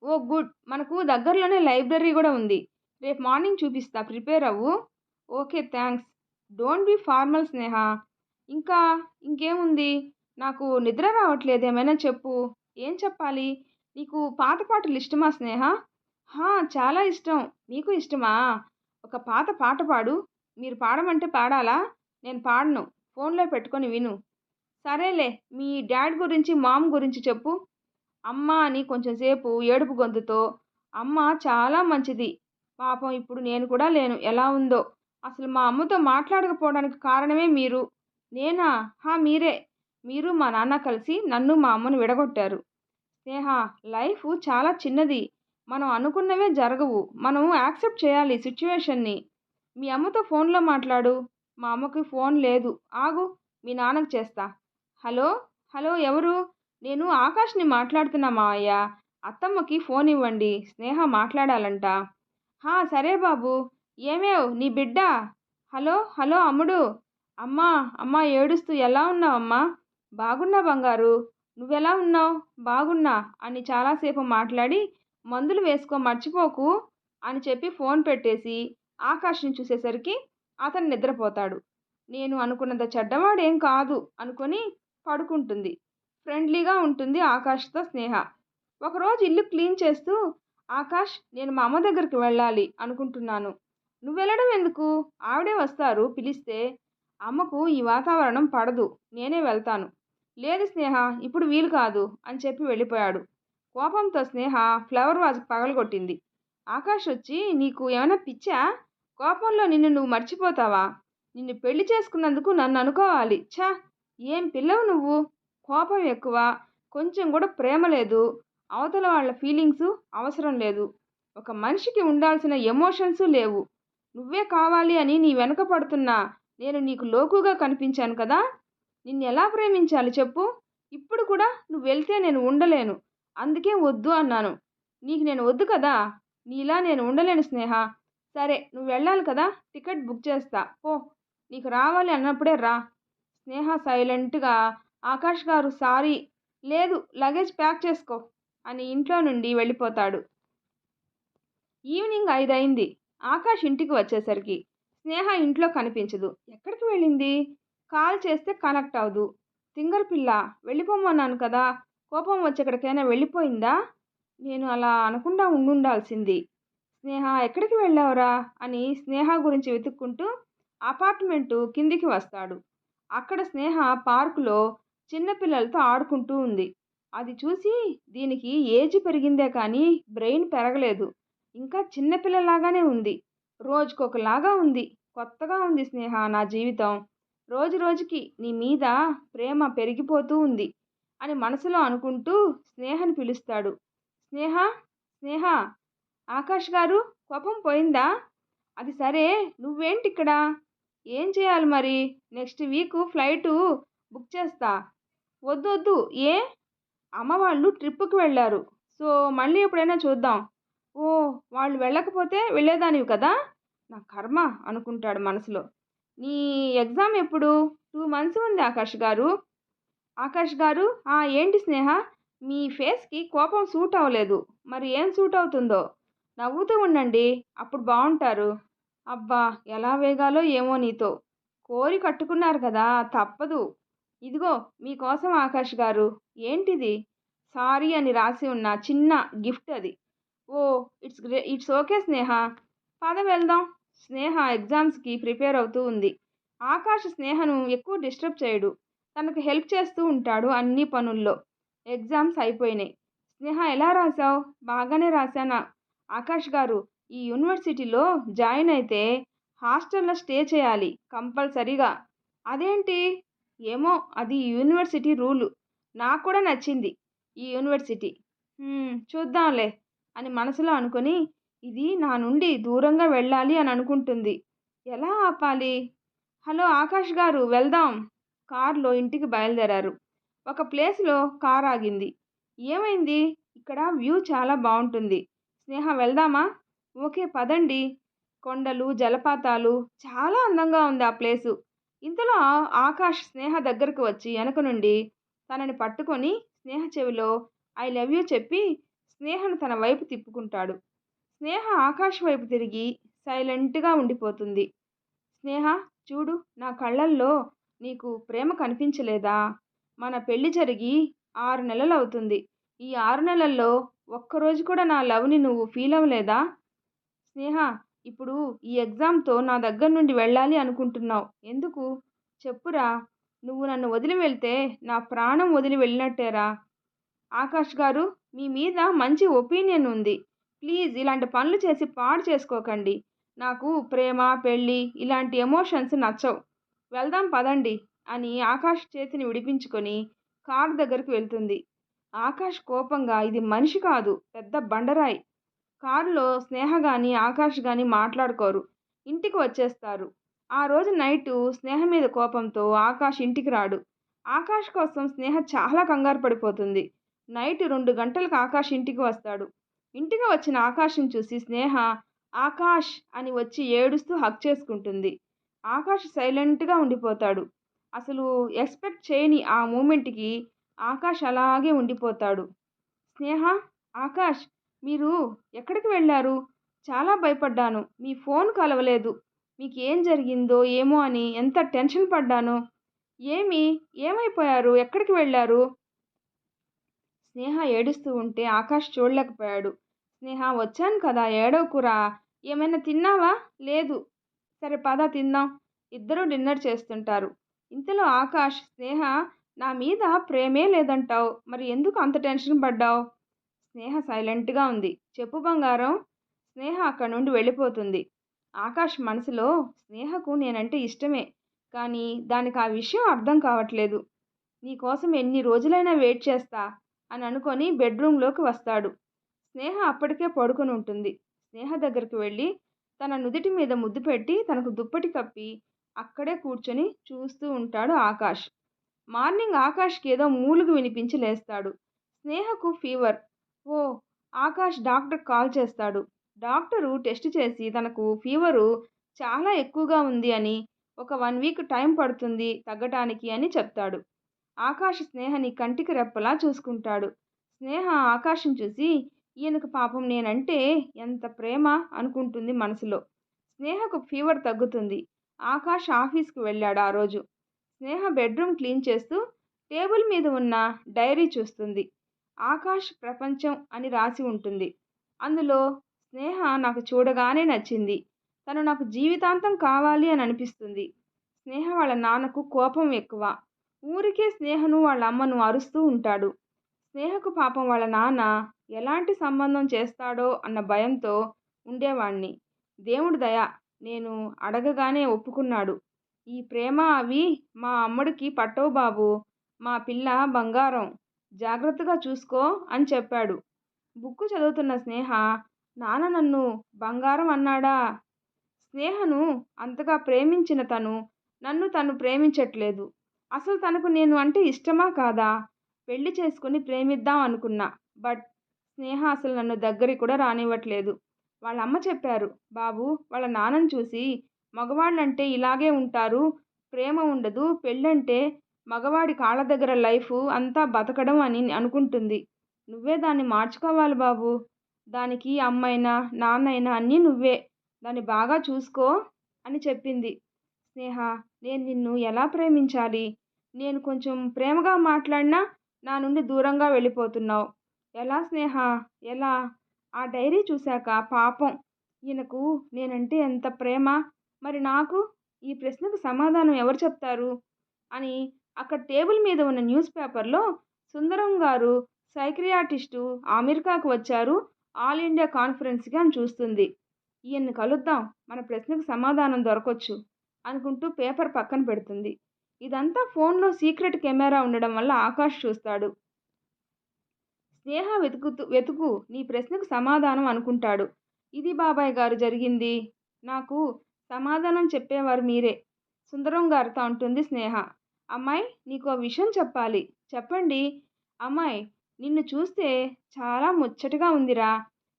ఓ గుడ్, మనకు దగ్గరలోనే లైబ్రరీ కూడా ఉంది. రేపు మార్నింగ్ చూపిస్తా, ప్రిపేర్ అవ్వు. Okay thanks. Don't be formal Sneha. ఇంకా ఇంకేముంది? నాకు నిద్ర రావట్లేదు, ఏమైనా చెప్పు. ఏం చెప్పాలి? నీకు పాత పాటలు ఇష్టమా స్నేహ? చాలా ఇష్టం. నీకు ఇష్టమా? ఒక పాత పాట పాడు. మీరు పాడమంటే పాడాలా? నేను పాడను, ఫోన్లో పెట్టుకొని విను. సరేలే, మీ డాడ్ గురించి మామ్ గురించి చెప్పు. అమ్మ అని కొంచెం సేపు ఏడుపు గొంతుతో. అమ్మ చాలా మంచిది. పాపం ఇప్పుడు నేను కూడా లేను, ఎలా ఉందో. అసలు మా అమ్మతో మాట్లాడకపోవడానికి కారణమే మీరు. నేనా? మీరే. మీరు మా నాన్న కలిసి నన్ను మా అమ్మను విడగొట్టారు. స్నేహ, లైఫ్ చాలా చిన్నది. మనం అనుకున్నవే జరగవు. మనం యాక్సెప్ట్ చేయాలి సిచ్యువేషన్ని. మీ అమ్మతో ఫోన్లో మాట్లాడు. మా అమ్మకి ఫోన్ లేదు. ఆగు, మీ నాన్నకు చేస్తా. హలో. హలో, ఎవరు? నేను ఆకాష్ని మాట్లాడుతున్నా మావయ్య. అత్తమ్మకి ఫోన్ ఇవ్వండి, స్నేహ మాట్లాడాలంట. సరే బాబు. ఏమేవ్ నీ బిడ్డ? హలో. హలో అమ్ముడు. అమ్మా. అమ్మా ఏడుస్తూ, ఎలా ఉన్నావమ్మా? బాగున్నా బంగారు. నువ్వెలా ఉన్నావు? బాగున్నా అని చాలాసేపు మాట్లాడి, మందులు వేసుకో మర్చిపోకు అని చెప్పి ఫోన్ పెట్టేసి ఆకాష్ని చూసేసరికి అతను నిద్రపోతాడు. నేను అనుకున్నంత చెడ్డవాడేం కాదు అనుకొని పడుకుంటుంది. ఫ్రెండ్లీగా ఉంటుంది ఆకాష్తో స్నేహ. ఒకరోజు ఇల్లు క్లీన్ చేస్తూ, ఆకాష్, నేను మా అమ్మ దగ్గరికి వెళ్ళాలి అనుకుంటున్నాను. నువ్వు వెళ్ళడం ఎందుకు? ఆవిడే వస్తారు పిలిస్తే. అమ్మకు ఈ వాతావరణం పడదు, నేనే వెళ్తాను. లేదు స్నేహ, ఇప్పుడు వీలు కాదు అని చెప్పి వెళ్ళిపోయాడు. కోపంతో స్నేహ ఫ్లవర్ వాజ్ పగలగొట్టింది. ఆకాష్ వచ్చి, నీకు ఏమైనా పిచ్చా? కోపంలో నిన్ను నువ్వు మర్చిపోతావా? నిన్ను పెళ్లి చేసుకున్నందుకు నన్ను అనుకోవాలి. ఛా, ఏం పిల్లవు నువ్వు? కోపం ఎక్కువ, కొంచెం కూడా ప్రేమ లేదు. అవతల వాళ్ళ ఫీలింగ్స్ అవసరం లేదు. ఒక మనిషికి ఉండాల్సిన ఎమోషన్స్ లేవు. నువ్వే కావాలి అని నీ వెనక పడుతున్నా నేను నీకు లోకుగా కనిపించాను కదా. నిన్ను ఎలా ప్రేమించాలి చెప్పు? ఇప్పుడు కూడా నువ్వు వెళ్తే నేను ఉండలేను, అందుకే వద్దు అన్నాను. నీకు నేను వద్దు కదా. నీలా నేను ఉండలేను స్నేహ. సరే, నువ్వు వెళ్ళాలి కదా, టికెట్ బుక్ చేస్తా పో. నీకు రావాలి అన్నప్పుడే రా. స్నేహ సైలెంట్గా, ఆకాష్ గారు సారీ. లేదు, లగేజ్ ప్యాక్ చేసుకో అని ఇంట్లో నుండి వెళ్ళిపోతాడు. ఈవినింగ్ 5 అయింది. ఆకాష్ ఇంటికి వచ్చేసరికి స్నేహ ఇంట్లో కనిపించదు. ఎక్కడికి వెళ్ళింది? కాల్ చేస్తే కనెక్ట్ అవ్వదు. తింగర్ పిల్ల, వెళ్ళిపోమన్నాను కదా, కోపం వచ్చి ఎక్కడికైనా వెళ్ళిపోయిందా? నేను అలా అనకుండా ఉండుండాల్సింది. స్నేహ, ఎక్కడికి వెళ్ళావురా అని స్నేహ గురించి వెతుక్కుంటూ అపార్ట్మెంటు కిందికి వస్తాడు. అక్కడ స్నేహ పార్కులో చిన్నపిల్లలతో ఆడుకుంటూ ఉంది. అది చూసి, దీనికి ఏజ్ పెరిగిందే కానీ బ్రెయిన్ పెరగలేదు, ఇంకా చిన్నపిల్లలాగానే ఉంది, రోజుకొకలాగా ఉంది, కొత్తగా ఉంది స్నేహ నా జీవితం. రోజు రోజుకి నీ మీద ప్రేమ పెరిగిపోతూ ఉంది అని మనసులో అనుకుంటూ స్నేహని పిలుస్తాడు. స్నేహ, స్నేహ, ఆకాష్ గారు కోపం పోయిందా? అది సరే, నువ్వేంటిక్కడ? ఏం చేయాలి మరి? నెక్స్ట్ వీకు ఫ్లైటు బుక్ చేస్తా. వద్దు వద్దు, ఏ? అమ్మ వాళ్ళు ట్రిప్పుకి వెళ్ళారు. సో మళ్ళీ ఎప్పుడైనా చూద్దాం. ఓ, వాళ్ళు వెళ్ళకపోతే వెళ్ళేదానివి కదా. నా కర్మ అనుకుంటాడు మనసులో. నీ ఎగ్జామ్ ఎప్పుడు? 2 మంత్స్ ఉంది ఆకాష్ గారు. ఆకాష్ గారు, ఏంటి స్నేహ? మీ ఫేస్కి కోపం సూట్ అవ్వలేదు. మరి ఏం సూట్ అవుతుందో? నవ్వుతూ ఉండండి, అప్పుడు బాగుంటారు. అబ్బా, ఎలా వేగాలో ఏమో నీతో. కోరి కట్టుకున్నారు కదా, తప్పదు. ఇదిగో మీకోసం ఆకాష్ గారు. ఏంటిది? సారీ అని రాసి ఉన్న చిన్న గిఫ్ట్ అది. ఓ, ఇట్స్ ఓకే స్నేహ. పద వెళ్దాం. స్నేహ ఎగ్జామ్స్కి ప్రిపేర్ అవుతూ ఉంది. ఆకాష్ స్నేహను ఎక్కువ డిస్టర్బ్ చేయడు. తనకు హెల్ప్ చేస్తూ ఉంటాడు అన్ని పనుల్లో. ఎగ్జామ్స్ అయిపోయినాయి. స్నేహ, ఎలా రాసావు? బాగానే రాశానా? ఆకాష్ గారు, ఈ యూనివర్సిటీలో జాయిన్ అయితే హాస్టల్లో స్టే చేయాలి కంపల్సరీగా. అదేంటి? ఏమో, అది యూనివర్సిటీ రూలు. నాకు కూడా నచ్చింది ఈ యూనివర్సిటీ. చూద్దాంలే అని మనసులో అనుకొని, ఇది నా నుండి దూరంగా వెళ్ళాలి అని అనుకుంటుంది. ఎలా ఆపాలి? హలో ఆకాష్ గారు, వెళ్దాం. కారులో ఇంటికి బయలుదేరారు. ఒక ప్లేస్లో కార్ ఆగింది. ఏమైంది? ఇక్కడ వ్యూ చాలా బాగుంటుంది. స్నేహ, వెళ్దామా? ఓకే పదండి. కొండలు, జలపాతాలు, చాలా అందంగా ఉంది ఆ ప్లేసు. ఇంతలో ఆకాష్ స్నేహ దగ్గరకు వచ్చి వెనక నుండి తనని పట్టుకొని స్నేహ చెవిలో ఐ లవ్ యూ చెప్పి స్నేహను తన వైపు తిప్పుకుంటాడు. స్నేహ ఆకాష్ వైపు తిరిగి సైలెంట్గా ఉండిపోతుంది. స్నేహ, చూడు, నా కళ్ళల్లో నీకు ప్రేమ కనిపించలేదా? మన పెళ్లి జరిగి 6 నెలలు అవుతుంది. ఈ 6 నెలల్లో ఒక్కరోజు కూడా నా లవ్ని నువ్వు ఫీల్ అవ్వలేదా? స్నేహ, ఇప్పుడు ఈ ఎగ్జామ్తో నా దగ్గర నుండి వెళ్ళాలి అనుకుంటున్నావు. ఎందుకు? చెప్పురా. నువ్వు నన్ను వదిలి వెళ్తే నా ప్రాణం వదిలి వెళ్ళినట్టేరా. ఆకాష్ గారు, మీ మీద మంచి ఒపీనియన్ ఉంది. ప్లీజ్ ఇలాంటి పనులు చేసి పాడు చేసుకోకండి. నాకు ప్రేమ, పెళ్ళి ఇలాంటి ఎమోషన్స్ నచ్చవు. వెళ్దాం పదండి అని ఆకాష్ చేతిని విడిపించుకొని కారు దగ్గరికి వెళ్తుంది. ఆకాష్ కోపంగా, ఇది మనిషి కాదు, పెద్ద బండరాయి. కారులో స్నేహ కానీ ఆకాష్ కానీ మాట్లాడుకోరు. ఇంటికి వచ్చేస్తారు. ఆ రోజు నైటు స్నేహ మీద కోపంతో ఆకాష్ ఇంటికి రాడు. ఆకాష్ కోసం స్నేహ చాలా కంగారు పడిపోతుంది. నైట్ 2 గంటలకు ఆకాష్ ఇంటికి వస్తాడు. ఇంటికి వచ్చిన ఆకాష్ని చూసి స్నేహ ఆకాష్ అని వచ్చి ఏడుస్తూ హగ్ చేసుకుంటుంది. ఆకాష్ సైలెంట్గా ఉండిపోతాడు. అసలు ఎక్స్పెక్ట్ చేయని ఆ మూమెంట్కి ఆకాష్ అలాగే ఉండిపోతాడు. స్నేహ, ఆకాష్, మీరు ఎక్కడికి వెళ్ళారు? చాలా భయపడ్డాను. మీ ఫోన్ కలవలేదు. మీకు ఏం జరిగిందో ఏమో అని ఎంత టెన్షన్ పడ్డాను. ఏమి ఏమైపోయారు? ఎక్కడికి వెళ్ళారు? స్నేహ ఏడుస్తూ ఉంటే ఆకాష్ చూడలేకపోయాడు. స్నేహ, వచ్చాను కదా, ఏడవకురా. ఏమైనా తిన్నావా? లేదు. సరే పద తిందాం. ఇద్దరూ డిన్నర్ చేస్తుంటారు. ఇంతలో ఆకాష్, స్నేహ, నా మీద ప్రేమే లేదంటావు, మరి ఎందుకు అంత టెన్షన్ పడ్డావు? స్నేహ సైలెంట్గా ఉంది. చెప్పు బంగారం. స్నేహ అక్కడి నుండి వెళ్ళిపోతుంది. ఆకాష్ మనసులో, స్నేహకు నేనంటే ఇష్టమే, కానీ దానికి ఆ విషయం అర్థం కావట్లేదు. నీకోసం ఎన్ని రోజులైనా వెయిట్ చేస్తా అని అనుకొని బెడ్రూమ్లోకి వస్తాడు. స్నేహ అప్పటికే పడుకొని ఉంటుంది. స్నేహ దగ్గరికి వెళ్ళి తన నుదిటి మీద ముద్దు పెట్టి తనకు దుప్పటి కప్పి అక్కడే కూర్చొని చూస్తూ ఉంటాడు ఆకాష్. మార్నింగ్ ఆకాష్కి ఏదో మూలుగు వినిపించి లేస్తాడు. స్నేహకు ఫీవర్. ఓ, ఆకాష్ డాక్టర్ కాల్ చేస్తాడు. డాక్టరు టెస్ట్ చేసి తనకు ఫీవరు చాలా ఎక్కువగా ఉంది అని, ఒక 1 వీక్ టైం పడుతుంది తగ్గటానికి అని చెప్తాడు. ఆకాష్ స్నేహని కంటికి రెప్పలా చూసుకుంటాడు. స్నేహ ఆకాష్ని చూసి, ఈయనకు పాపం నేనంటే ఎంత ప్రేమ అనుకుంటుంది మనసులో. స్నేహకు ఫీవర్ తగ్గుతుంది. ఆకాష్ ఆఫీస్కి వెళ్ళాడు ఆ రోజు. స్నేహ బెడ్రూమ్ క్లీన్ చేస్తూ టేబుల్ మీద ఉన్న డైరీ చూస్తుంది. ఆకాష్ ప్రపంచం అని రాసి ఉంటుంది. అందులో స్నేహ నాకు చూడగానే నచ్చింది. తను నాకు జీవితాంతం కావాలి అని అనిపిస్తుంది. స్నేహ వాళ్ళ నాన్నకు కోపం ఎక్కువ. ఊరికే స్నేహను వాళ్ళ అమ్మను అరుస్తూ ఉంటాడు. స్నేహకు పాపం వాళ్ళ నాన్న ఎలాంటి సంబంధం చేస్తాడో అన్న భయంతో ఉండేవాణ్ణి. దేవుడి దయ, నేను అడగగానే ఒప్పుకున్నాడు. ఈ ప్రేమ అవి మా అమ్ముడికి పట్టవు బాబు. మా పిల్ల బంగారం. జాగ్రత్తగా చూసుకో అని చెప్పాడు. బుక్కు చదువుతున్న స్నేహ, నాన్న నన్ను బంగారం అన్నాడా? స్నేహను అంతగా ప్రేమించిన తను నన్ను తను ప్రేమించట్లేదు. అసలు తనకు నేను అంటే ఇష్టమా కాదా? పెళ్లి చేసుకుని ప్రేమిద్దాం అనుకున్నా. బట్ స్నేహ అసలు నన్ను దగ్గరికి కూడా రానివ్వట్లేదు. వాళ్ళ అమ్మ చెప్పారు, బాబు వాళ్ళ నాన్నని చూసి మగవాళ్ళంటే ఇలాగే ఉంటారు, ప్రేమ ఉండదు, పెళ్ళంటే మగవాడి కాళ్ళ దగ్గర లైఫ్ అంతా బతకడం అని అనుకుంటుంది. నువ్వే దాన్ని మార్చుకోవాలి బాబు. దానికి అమ్మైనా నాన్నైనా అన్నీ నువ్వే. దాన్ని బాగా చూసుకో అని చెప్పింది. స్నేహ, నేను నిన్ను ఎలా ప్రేమించాలి? నేను కొంచెం ప్రేమగా మాట్లాడినా నా నుండి దూరంగా వెళ్ళిపోతున్నావు. ఎలా స్నేహ? ఎలా? ఆ డైరీ చూశాక పాపం ఈయనకు నేనంటే ఎంత ప్రేమ, మరి నాకు ఈ ప్రశ్నకు సమాధానం ఎవరు చెప్తారు అని అక్కడ టేబుల్ మీద ఉన్న న్యూస్ పేపర్లో సుందరం గారు సైక్రియాటిస్టు అమెరికాకు వచ్చారు ఆల్ ఇండియా కాన్ఫరెన్స్కి అని చూస్తుంది. ఈయన్ని కలుద్దాం, మన ప్రశ్నకు సమాధానం దొరకొచ్చు అనుకుంటూ పేపర్ పక్కన పెడుతుంది. ఇదంతా ఫోన్లో సీక్రెట్ కెమెరా ఉండడం వల్ల ఆకాష్ చూస్తాడు. స్నేహ వెతుకు నీ ప్రశ్నకు సమాధానం అనుకుంటాడు. ఇది బాబాయ్ గారు జరిగింది. నాకు సమాధానం చెప్పేవారు మీరే. సుందరం గారితో అంటుంది స్నేహ. అమ్మాయి నీకో విషయం చెప్పాలి. చెప్పండి. అమ్మాయి నిన్ను చూస్తే చాలా ముచ్చటగా ఉందిరా.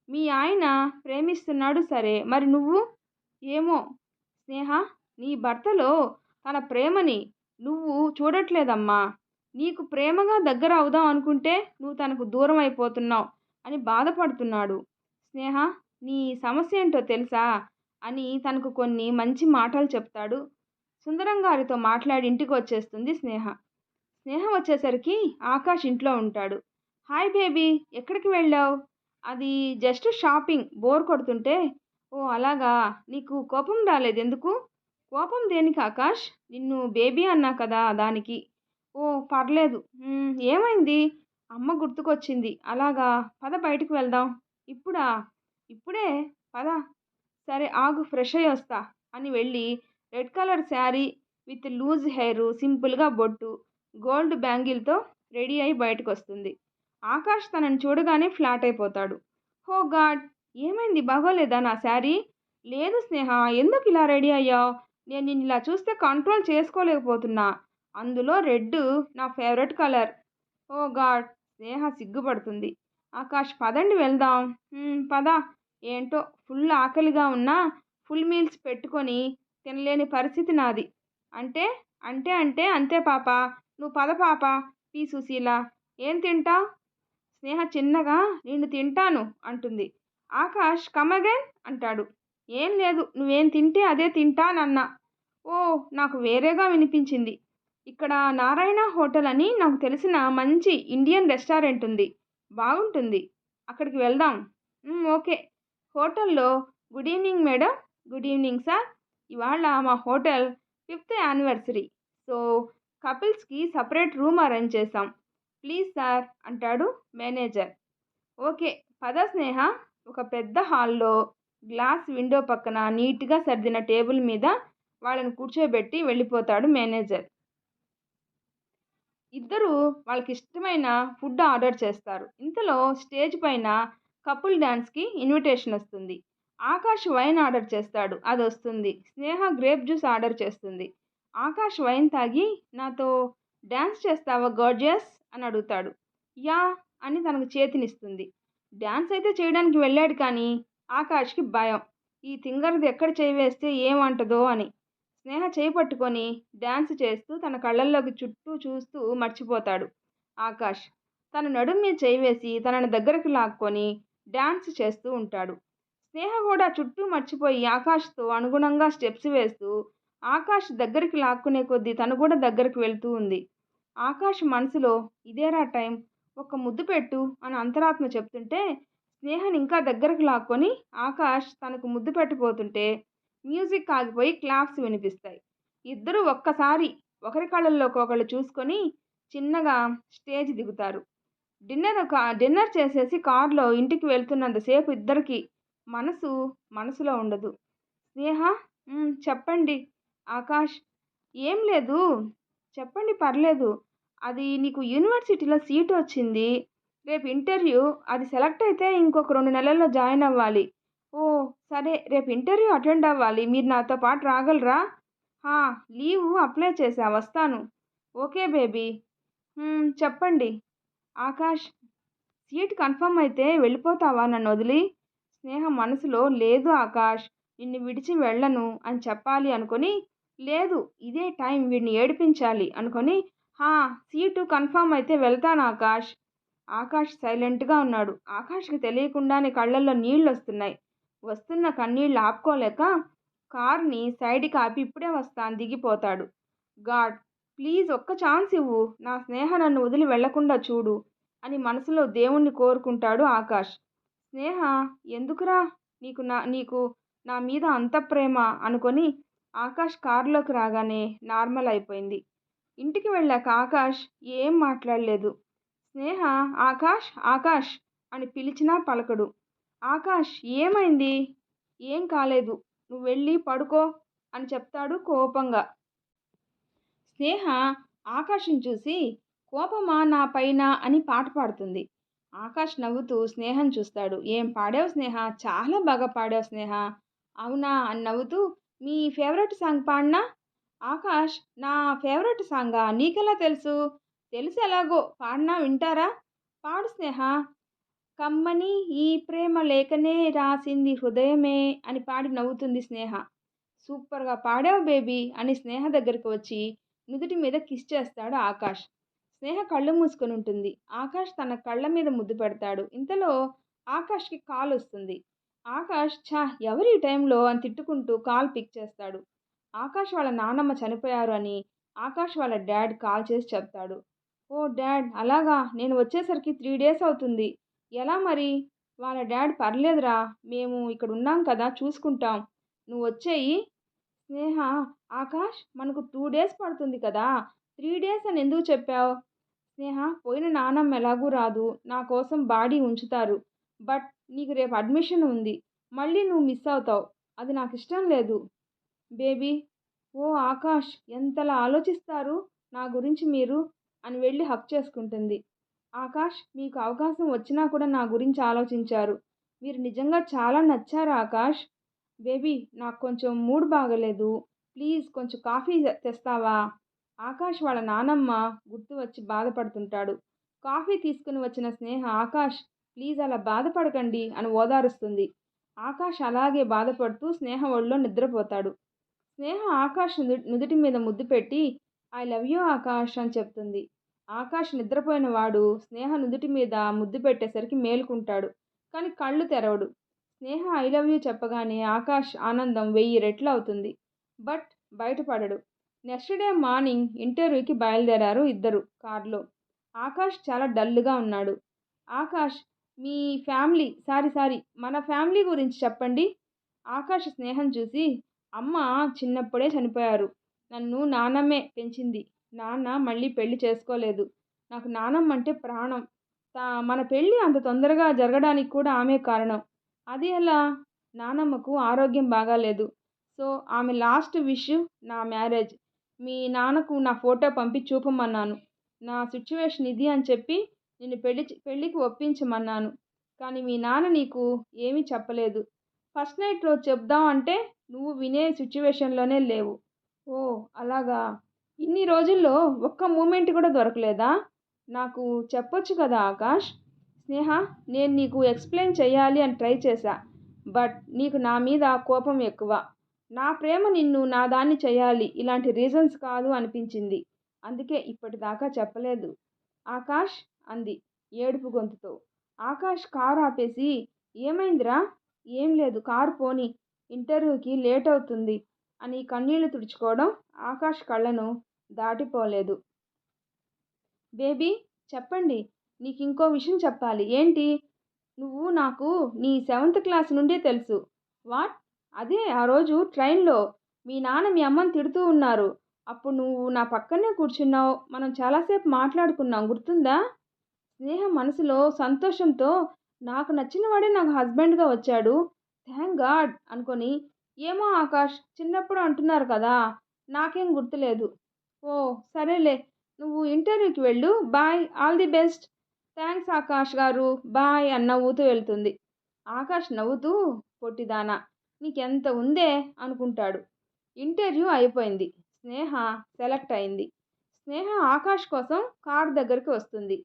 మీ ఆయన ప్రేమిస్తున్నాడు సరే, మరి నువ్వు? ఏమో స్నేహ, నీ భర్తలో తన ప్రేమని నువ్వు చూడట్లేదమ్మా. నీకు ప్రేమగా దగ్గర అవుదాం అనుకుంటే నువ్వు తనకు దూరం అయిపోతున్నావు అని బాధపడుతున్నాడు. స్నేహ, నీ సమస్య ఏంటో తెలుసా అని తనకు కొన్ని మంచి మాటలు చెప్తాడు. సుందరం గారితో మాట్లాడి ఇంటికి వచ్చేస్తుంది స్నేహ. స్నేహ వచ్చేసరికి ఆకాష్ ఇంట్లో ఉంటాడు. హాయ్ బేబీ, ఎక్కడికి వెళ్ళావు? అది జస్ట్ షాపింగ్, బోర్ కొడుతుంటే. ఓ అలాగా, నీకు కోపం రాలేదు ఎందుకు? కోపం దేనికి ఆకాష్? నిన్ను బేబీ అన్నా కదా దానికి. ఓ పర్లేదు. ఏమైంది? అమ్మ గుర్తుకొచ్చింది. అలాగా, పద బయటికి వెళ్దాం. ఇప్పుడా? ఇప్పుడే, పద. సరే ఆగు, ఫ్రెష్ అయ్యి వస్తా అని వెళ్ళి red colour sari with loose hair, సింపుల్గా బొట్టు, గోల్డ్ బ్యాంగిల్తో రెడీ అయి బయటకు వస్తుంది. ఆకాష్ తనని చూడగానే ఫ్లాట్ అయిపోతాడు. హో గాడ్, ఏమైంది, బాగోలేదా నా శారీ? లేదు స్నేహ, ఎందుకు ఇలా రెడీ అయ్యావు? నేను నిన్ను ఇలా చూస్తే కంట్రోల్ చేసుకోలేకపోతున్నా. అందులో రెడ్ నా ఫేవరెట్ కలర్. ఓ గాడ్, స్నేహ సిగ్గుపడుతుంది. ఆకాష్ పదండి వెళ్దాం. పద. ఏంటో ఫుల్ ఆకలిగా ఉన్నా ఫుల్ మీల్స్ పెట్టుకొని తినలేని పరిస్థితి నాది. అంటే అంటే అంతే పాప. నువ్వు పద పాప. పీ సుశీల. ఏం తింటావు? స్నేహ చిన్నగా నిన్ను తింటాను అంటుంది. ఆకాష్ కమ్ అగైన్ అంటాడు. ఏం లేదు, నువ్వేం తింటే అదే తింటానన్నా. ఓ, నాకు వేరేగా వినిపించింది. ఇక్కడ నారాయణ హోటల్ అని నాకు తెలిసిన మంచి ఇండియన్ రెస్టారెంట్ ఉంది, బాగుంటుంది, అక్కడికి వెళ్దాం. ఓకే. హోటల్లో good evening madam. Good evening sir. ఇవాళ మా హోటల్ 5th యానివర్సరీ, సో కపుల్స్కి సపరేట్ రూమ్ అరేంజ్ చేశాం. ప్లీజ్ సార్ అంటాడు మేనేజర్. ఓకే పద స్నేహ. ఒక పెద్ద హాల్లో గ్లాస్ విండో పక్కన నీట్గా సర్దిన టేబుల్ మీద వాళ్ళని కూర్చోబెట్టి వెళ్ళిపోతాడు మేనేజర్. ఇద్దరు వాళ్ళకి ఇష్టమైన ఫుడ్ ఆర్డర్ చేస్తారు. ఇంతలో స్టేజ్ పైన కపుల్ డ్యాన్స్కి ఇన్విటేషన్ వస్తుంది. ఆకాష్ వైన్ ఆర్డర్ చేస్తాడు, అది వస్తుంది. స్నేహ గ్రేప్ జ్యూస్ ఆర్డర్ చేస్తుంది. ఆకాష్ వైన్ తాగి నాతో డ్యాన్స్ చేస్తావా గార్జియస్ అని అడుగుతాడు. యా అని తనకు చేతినిస్తుంది. డ్యాన్స్ అయితే చేయడానికి వెళ్ళాడు కానీ ఆకాష్కి భయం, ఈ తింగరది ఎక్కడ చేయి వేస్తే ఏమంటదో అని. స్నేహ చేయి పట్టుకొని డ్యాన్స్ చేస్తూ తన కళ్ళల్లోకి చుట్టూ చూస్తూ మర్చిపోతాడు. ఆకాష్ తన నడుం మీద చేయి వేసి తనని దగ్గరకు లాక్కొని డ్యాన్స్ చేస్తూ ఉంటాడు. స్నేహ కూడా చుట్టూ మర్చిపోయి ఆకాష్తో అనుగుణంగా స్టెప్స్ వేస్తూ ఆకాష్ దగ్గరికి లాక్కునే కొద్దీ తను కూడా దగ్గరికి వెళ్తూ ఉంది. ఆకాష్ మనసులో ఇదేరా టైం, ఒక ముద్దు పెట్టు అని అంతరాత్మ చెప్తుంటే స్నేహని ఇంకా దగ్గరకు లాక్కొని ఆకాష్ తనకు ముద్దు పెట్టబోతుంటే మ్యూజిక్ ఆగిపోయి క్లాప్స్ వినిపిస్తాయి. ఇద్దరూ ఒక్కసారి ఒకరి కళ్ళల్లోకి ఒకళ్ళు చూసుకొని చిన్నగా స్టేజ్ దిగుతారు. డిన్నర్ చేసేసి కారులో ఇంటికి వెళ్తున్నంతసేపు ఇద్దరికి మనసులో ఉండదు. స్నేహ చెప్పండి. ఆకాష్ ఏం లేదు. చెప్పండి పర్లేదు. అది నీకు యూనివర్సిటీలో సీట్ వచ్చింది. రేపు ఇంటర్వ్యూ. అది సెలెక్ట్ అయితే ఇంకొక 2 నెలల్లో జాయిన్ అవ్వాలి. ఓహ్! సరే రేపు ఇంటర్వ్యూ అటెండ్ అవ్వాలి. మీరు నాతో పాటు రాగలరా? ఆ! లీవ్ అప్లై చేశా. వస్తాను. Okay baby. చెప్పండి. ఆకాష్, సీట్ కన్ఫర్మ్ అయితే వెళ్ళిపోతావా నన్నొదిలి? స్నేహ మనసులో లేదు ఆకాష్, నిన్ను విడిచి వెళ్ళను అని చెప్పాలి అనుకొని, లేదు ఇదే టైం వీడిని ఏడిపించాలి అనుకొని, హా! సీటు కన్ఫర్మ్ అయితే వెళ్తాను ఆకాష్. ఆకాష్ సైలెంట్‌గా ఉన్నాడు. ఆకాష్‌కి తెలియకుండానే కళ్ళల్లో నీళ్లొస్తున్నాయి. వస్తున్న కన్నీళ్లు ఆపుకోలేక కార్‌ని సైడ్‌కి ఆపి ఇప్పుడే వస్తాను దిగిపోతాడు. గాడ్, ప్లీజ్ ఒక్క ఛాన్స్ ఇవ్వు. నా స్నేహ నన్ను వదిలి వెళ్ళకుండా చూడు అని మనసులో దేవుణ్ణి కోరుకుంటాడు ఆకాష్. స్నేహ, ఎందుకురా నీకు నా మీద అంత ప్రేమ అనుకొని ఆకాష్ కారులోకి రాగానే నార్మల్ అయిపోయింది. ఇంటికి వెళ్ళాక ఆకాష్ ఏం మాట్లాడలేదు. స్నేహ ఆకాష్ ఆకాష్ అని పిలిచినా పలకడు. ఆకాష్ ఏమైంది? ఏం కాలేదు. నువ్వు వెళ్ళి పడుకో అని చెప్తాడు కోపంగా. స్నేహ ఆకాష్‌ని చూసి కోపమా నా పైన అని పాట పాడుతుంది. ఆకాష్ నవ్వుతూ స్నేహను చూస్తాడు. ఏం పాడావు స్నేహ, చాలా బాగా పాడావు స్నేహ. అవునా అని నవ్వుతూ మీ ఫేవరెట్ సాంగ్ పాడనా? ఆకాష్, నా ఫేవరెట్ సాంగా నీకెలా తెలుసు? తెలుసు ఎలాగో, పాడనా వింటారా? పాడు స్నేహ. కమ్మని ఈ ప్రేమ లేఖనే రాసింది హృదయమే అని పాడి నవ్వుతుంది స్నేహ. సూపర్‌గా పాడావు బేబీ అని స్నేహ దగ్గరికి వచ్చి నుదుటి మీద కిస్ చేస్తాడు ఆకాష్. స్నేహ కళ్ళు మూసుకొని ఉంటుంది. ఆకాష్ తన కళ్ళ మీద ముద్దు పెడతాడు. ఇంతలో ఆకాష్‌కి కాల్ వస్తుంది. ఆకాష్ ఛ! ఎవరు ఈ టైంలో అని తిట్టుకుంటూ కాల్ పిక్ చేస్తాడు. ఆకాష్ వాళ్ళ నానమ్మ చనిపోయారు అని ఆకాష్ వాళ్ళ డాడ్ కాల్ చేసి చెప్తాడు. ఓహ్! డాడ్ అలాగా, నేను వచ్చేసరికి 3 డేస్ అవుతుంది. ఎలా మరి? వాళ్ళ డాడ్ పర్లేదురా, మేము ఇక్కడ ఉన్నాం కదా చూసుకుంటాం. నువ్వు వచ్చేయి. స్నేహ, ఆకాష్ మనకు 2 డేస్ పడుతుంది కదా! 3 డేస్ అని ఎందుకు చెప్పావు? స్నేహ, పోయిన నానమ్మ ఎలాగూ రాదు. నా కోసం బాడీ ఉంచుతారు. బట్ నీకు రేపు అడ్మిషన్ ఉంది. మళ్ళీ నువ్వు మిస్ అవుతావు. అది నాకిష్టం లేదు. బేబీ, ఓ ఆకాష్, ఎంతలా ఆలోచిస్తారు నా గురించి మీరు అని వెళ్ళి హగ్ చేసుకుంటుంది. ఆకాష్, మీకు అవకాశం వచ్చినా కూడా నా గురించి ఆలోచించారు. మీరు నిజంగా చాలా నచ్చారు ఆకాష్. బేబీ, నాకు కొంచెం మూడ్ బాగలేదు. ప్లీజ్ కొంచెం కాఫీ తెస్తావా? ఆకాష్ వాళ్ళ నానమ్మ గుర్తు వచ్చి బాధపడుతుంటాడు. కాఫీ తీసుకుని వచ్చిన స్నేహ ఆకాష్, ప్లీజ్ అలా బాధపడకండి అని ఓదారుస్తుంది. ఆకాష్ అలాగే బాధపడుతూ స్నేహ ఒళ్ళో నిద్రపోతాడు. స్నేహ ఆకాష్ నుదుటి మీద ముద్దు పెట్టి ఐ లవ్ యూ ఆకాష్ అని చెప్తుంది. ఆకాష్ నిద్రపోయిన వాడు స్నేహ నుదుటి మీద ముద్దు పెట్టేసరికి మేలుకుంటాడు. కానీ కళ్ళు తెరవడు. స్నేహ ఐ లవ్ యూ చెప్పగానే ఆకాష్ ఆనందం 1000 రెట్లు అవుతుంది. బట్ బయటపడడు. నెక్స్ట్ డే మార్నింగ్ ఇంటర్వ్యూకి బయలుదేరారు ఇద్దరు కార్లో. ఆకాష్ చాలా డల్గా ఉన్నాడు. ఆకాష్, మీ ఫ్యామిలీ సారీ మన ఫ్యామిలీ గురించి చెప్పండి. ఆకాష్ స్నేహం చూసి అమ్మ చిన్నప్పుడే చనిపోయారు. నన్ను నానమ్మే పెంచింది. నాన్న మళ్ళీ పెళ్లి చేసుకోలేదు. నాకు నానమ్మ అంటే ప్రాణం. మన పెళ్ళి అంత తొందరగా జరగడానికి కూడా ఆమె కారణం. అది ఎలా? నానమ్మకు ఆరోగ్యం బాగాలేదు. సో ఆమె లాస్ట్ విష్ నా మ్యారేజ్. మీ నాన్నకు నా ఫోటో పంపి చూపమన్నాను. నా సిచ్యువేషన్ ఇది అని చెప్పి నిన్ను పెళ్ళికి ఒప్పించమన్నాను. కానీ మీ నాన్న నీకు ఏమీ చెప్పలేదు. ఫస్ట్ నైట్ రోజు చెప్దాం అంటే నువ్వు వినే సిచ్యువేషన్‌లోనే లేవు. ఓహ్! అలాగా. ఇన్ని రోజుల్లో ఒక్క మూమెంట్ కూడా దొరకలేదా? నాకు చెప్పొచ్చు కదా ఆకాష్. స్నేహ, నేను నీకు ఎక్స్‌ప్లెయిన్ చేయాలి అని ట్రై చేశా. బట్ నీకు నా మీద కోపం ఎక్కువ. నా ప్రేమ నిన్ను నా దాన్ని చేయాలి ఇలాంటి రీజన్స్ కాదు అనిపించింది. అందుకే ఇప్పటిదాకా చెప్పలేదు. ఆకాష్ అంది ఏడుపు గొంతుతో. ఆకాష్ కారు ఆపేసి ఏమైందిరా? ఏం లేదు, కారు పోనీ, ఇంటర్వ్యూకి లేట్ అవుతుంది అని కన్నీళ్లు తుడుచుకోవడం ఆకాష్ కళ్ళను దాటిపోలేదు. బేబీ, చెప్పండి. నీకింకో విషయం చెప్పాలి. ఏంటి? నువ్వు నాకు నీ 7th క్లాస్ నుండి తెలుసు. వాట్? అదే ఆ రోజు ట్రైన్‌లో మీ నాన్న మీ అమ్మని తిడుతూ ఉన్నారు. అప్పుడు నువ్వు నా పక్కనే కూర్చున్నావు. మనం చాలాసేపు మాట్లాడుకున్నాం గుర్తుందా? స్నేహ మనసులో సంతోషంతో నాకు నచ్చిన వాడే నాకు హస్బెండ్‌గా వచ్చాడు. థాంక్ గాడ్ అనుకొని, ఏమో ఆకాష్ చిన్నప్పుడు అంటున్నారు కదా! నాకేం గుర్తులేదు. ఓ సరేలే, నువ్వు ఇంటర్వ్యూకి వెళ్ళు. Bye, all the best. Thanks Akash గారు, బాయ్ అని నవ్వుతూ వెళ్తుంది. ఆకాష్ నవ్వుతూ, పొట్టిదానా, నీకెంత ఉందే అనుకుంటాడు. ఇంటర్వ్యూ అయిపోయింది. స్నేహ సెలెక్ట్ అయింది. స్నేహ ఆకాష్ కోసం కార్ దగ్గరికి వస్తుంది.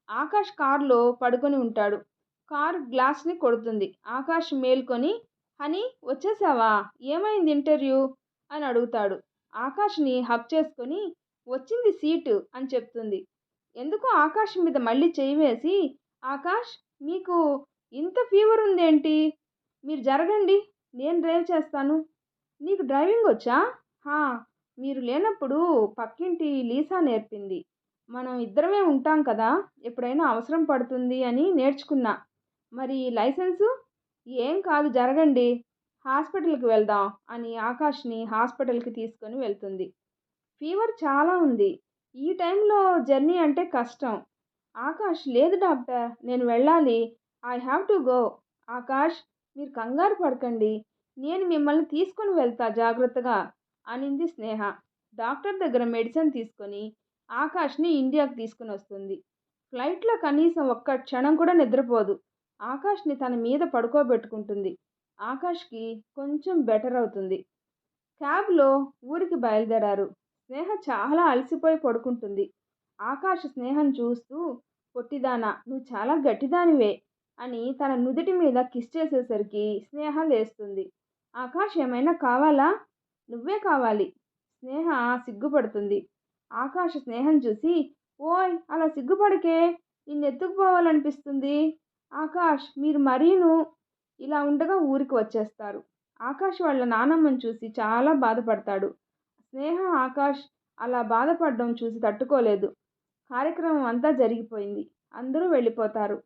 ఆకాష్ కారులో పడుకొని ఉంటాడు. కారు గ్లాస్ని కొడుతుంది. ఆకాష్ మేల్కొని, హనీ వచ్చేసావా, ఏమైంది ఇంటర్వ్యూ అని అడుగుతాడు. ఆకాష్ని హక్ చేసుకొని, వచ్చింది సీటు అని చెప్తుంది. ఎందుకు ఆకాష్ మీద మళ్ళీ చెయ్యి వేసి, ఆకాష్ మీకు ఇంత ఫీవర్ ఉందేంటి, మీరు జరగండి, నేను డ్రైవ్ చేస్తాను. నీకు డ్రైవింగ్ వచ్చా? హా, మీరు లేనప్పుడు పక్కింటి లీసా నేర్పింది. మనం ఇద్దరమే ఉంటాం కదా, ఎప్పుడైనా అవసరం పడుతుంది అని నేర్చుకున్నా. మరి లైసెన్సు? ఏం కాదు, జరగండి, హాస్పిటల్కి వెళ్దాం అని ఆకాష్ని హాస్పిటల్కి తీసుకొని వెళ్తుంది. ఫీవర్ చాలా ఉంది, ఈ టైంలో జర్నీ అంటే కష్టం. ఆకాష్ లేదు డాక్టర్, నేను వెళ్ళాలి, I have to go. Akash మీరు కంగారు పడకండి, నేను మిమ్మల్ని తీసుకొని వెళ్తా జాగ్రత్తగా అనింది స్నేహ. డాక్టర్ దగ్గర మెడిసిన్ తీసుకొని ఆకాష్ని ఇండియాకి తీసుకుని వస్తుంది. ఫ్లైట్లో కనీసం ఒక్క క్షణం కూడా నిద్రపోదు. ఆకాష్ని తన మీద పడుకోబెట్టుకుంటుంది. ఆకాష్కి కొంచెం బెటర్ అవుతుంది. క్యాబ్లో ఊరికి బయలుదేరారు. స్నేహ చాలా అలసిపోయి పడుకుంటుంది. ఆకాష్ స్నేహను చూస్తూ, పొట్టిదానా నువ్వు చాలా గట్టిదానివే అని తన నుదిటి మీద కిస్ చేసేసరికి స్నేహ లేస్తుంది. ఆకాష్ ఏమైనా కావాలా? నువ్వే కావాలి. స్నేహ సిగ్గుపడుతుంది. ఆకాష్ స్నేహను చూసి, ఓయ్ అలా సిగ్గుపడకే, నిన్ను ఎత్తుకుపోవాలనిపిస్తుంది. ఆకాష్ మీరు మరీను. ఇలా ఉండగా ఊరికి వచ్చేస్తారు. ఆకాష్ వాళ్ళ నానమ్మని చూసి చాలా బాధపడతాడు. స్నేహ ఆకాష్ అలా బాధపడడం చూసి తట్టుకోలేదు. కార్యక్రమం అంతా జరిగిపోయింది. అందరూ వెళ్ళిపోతారు.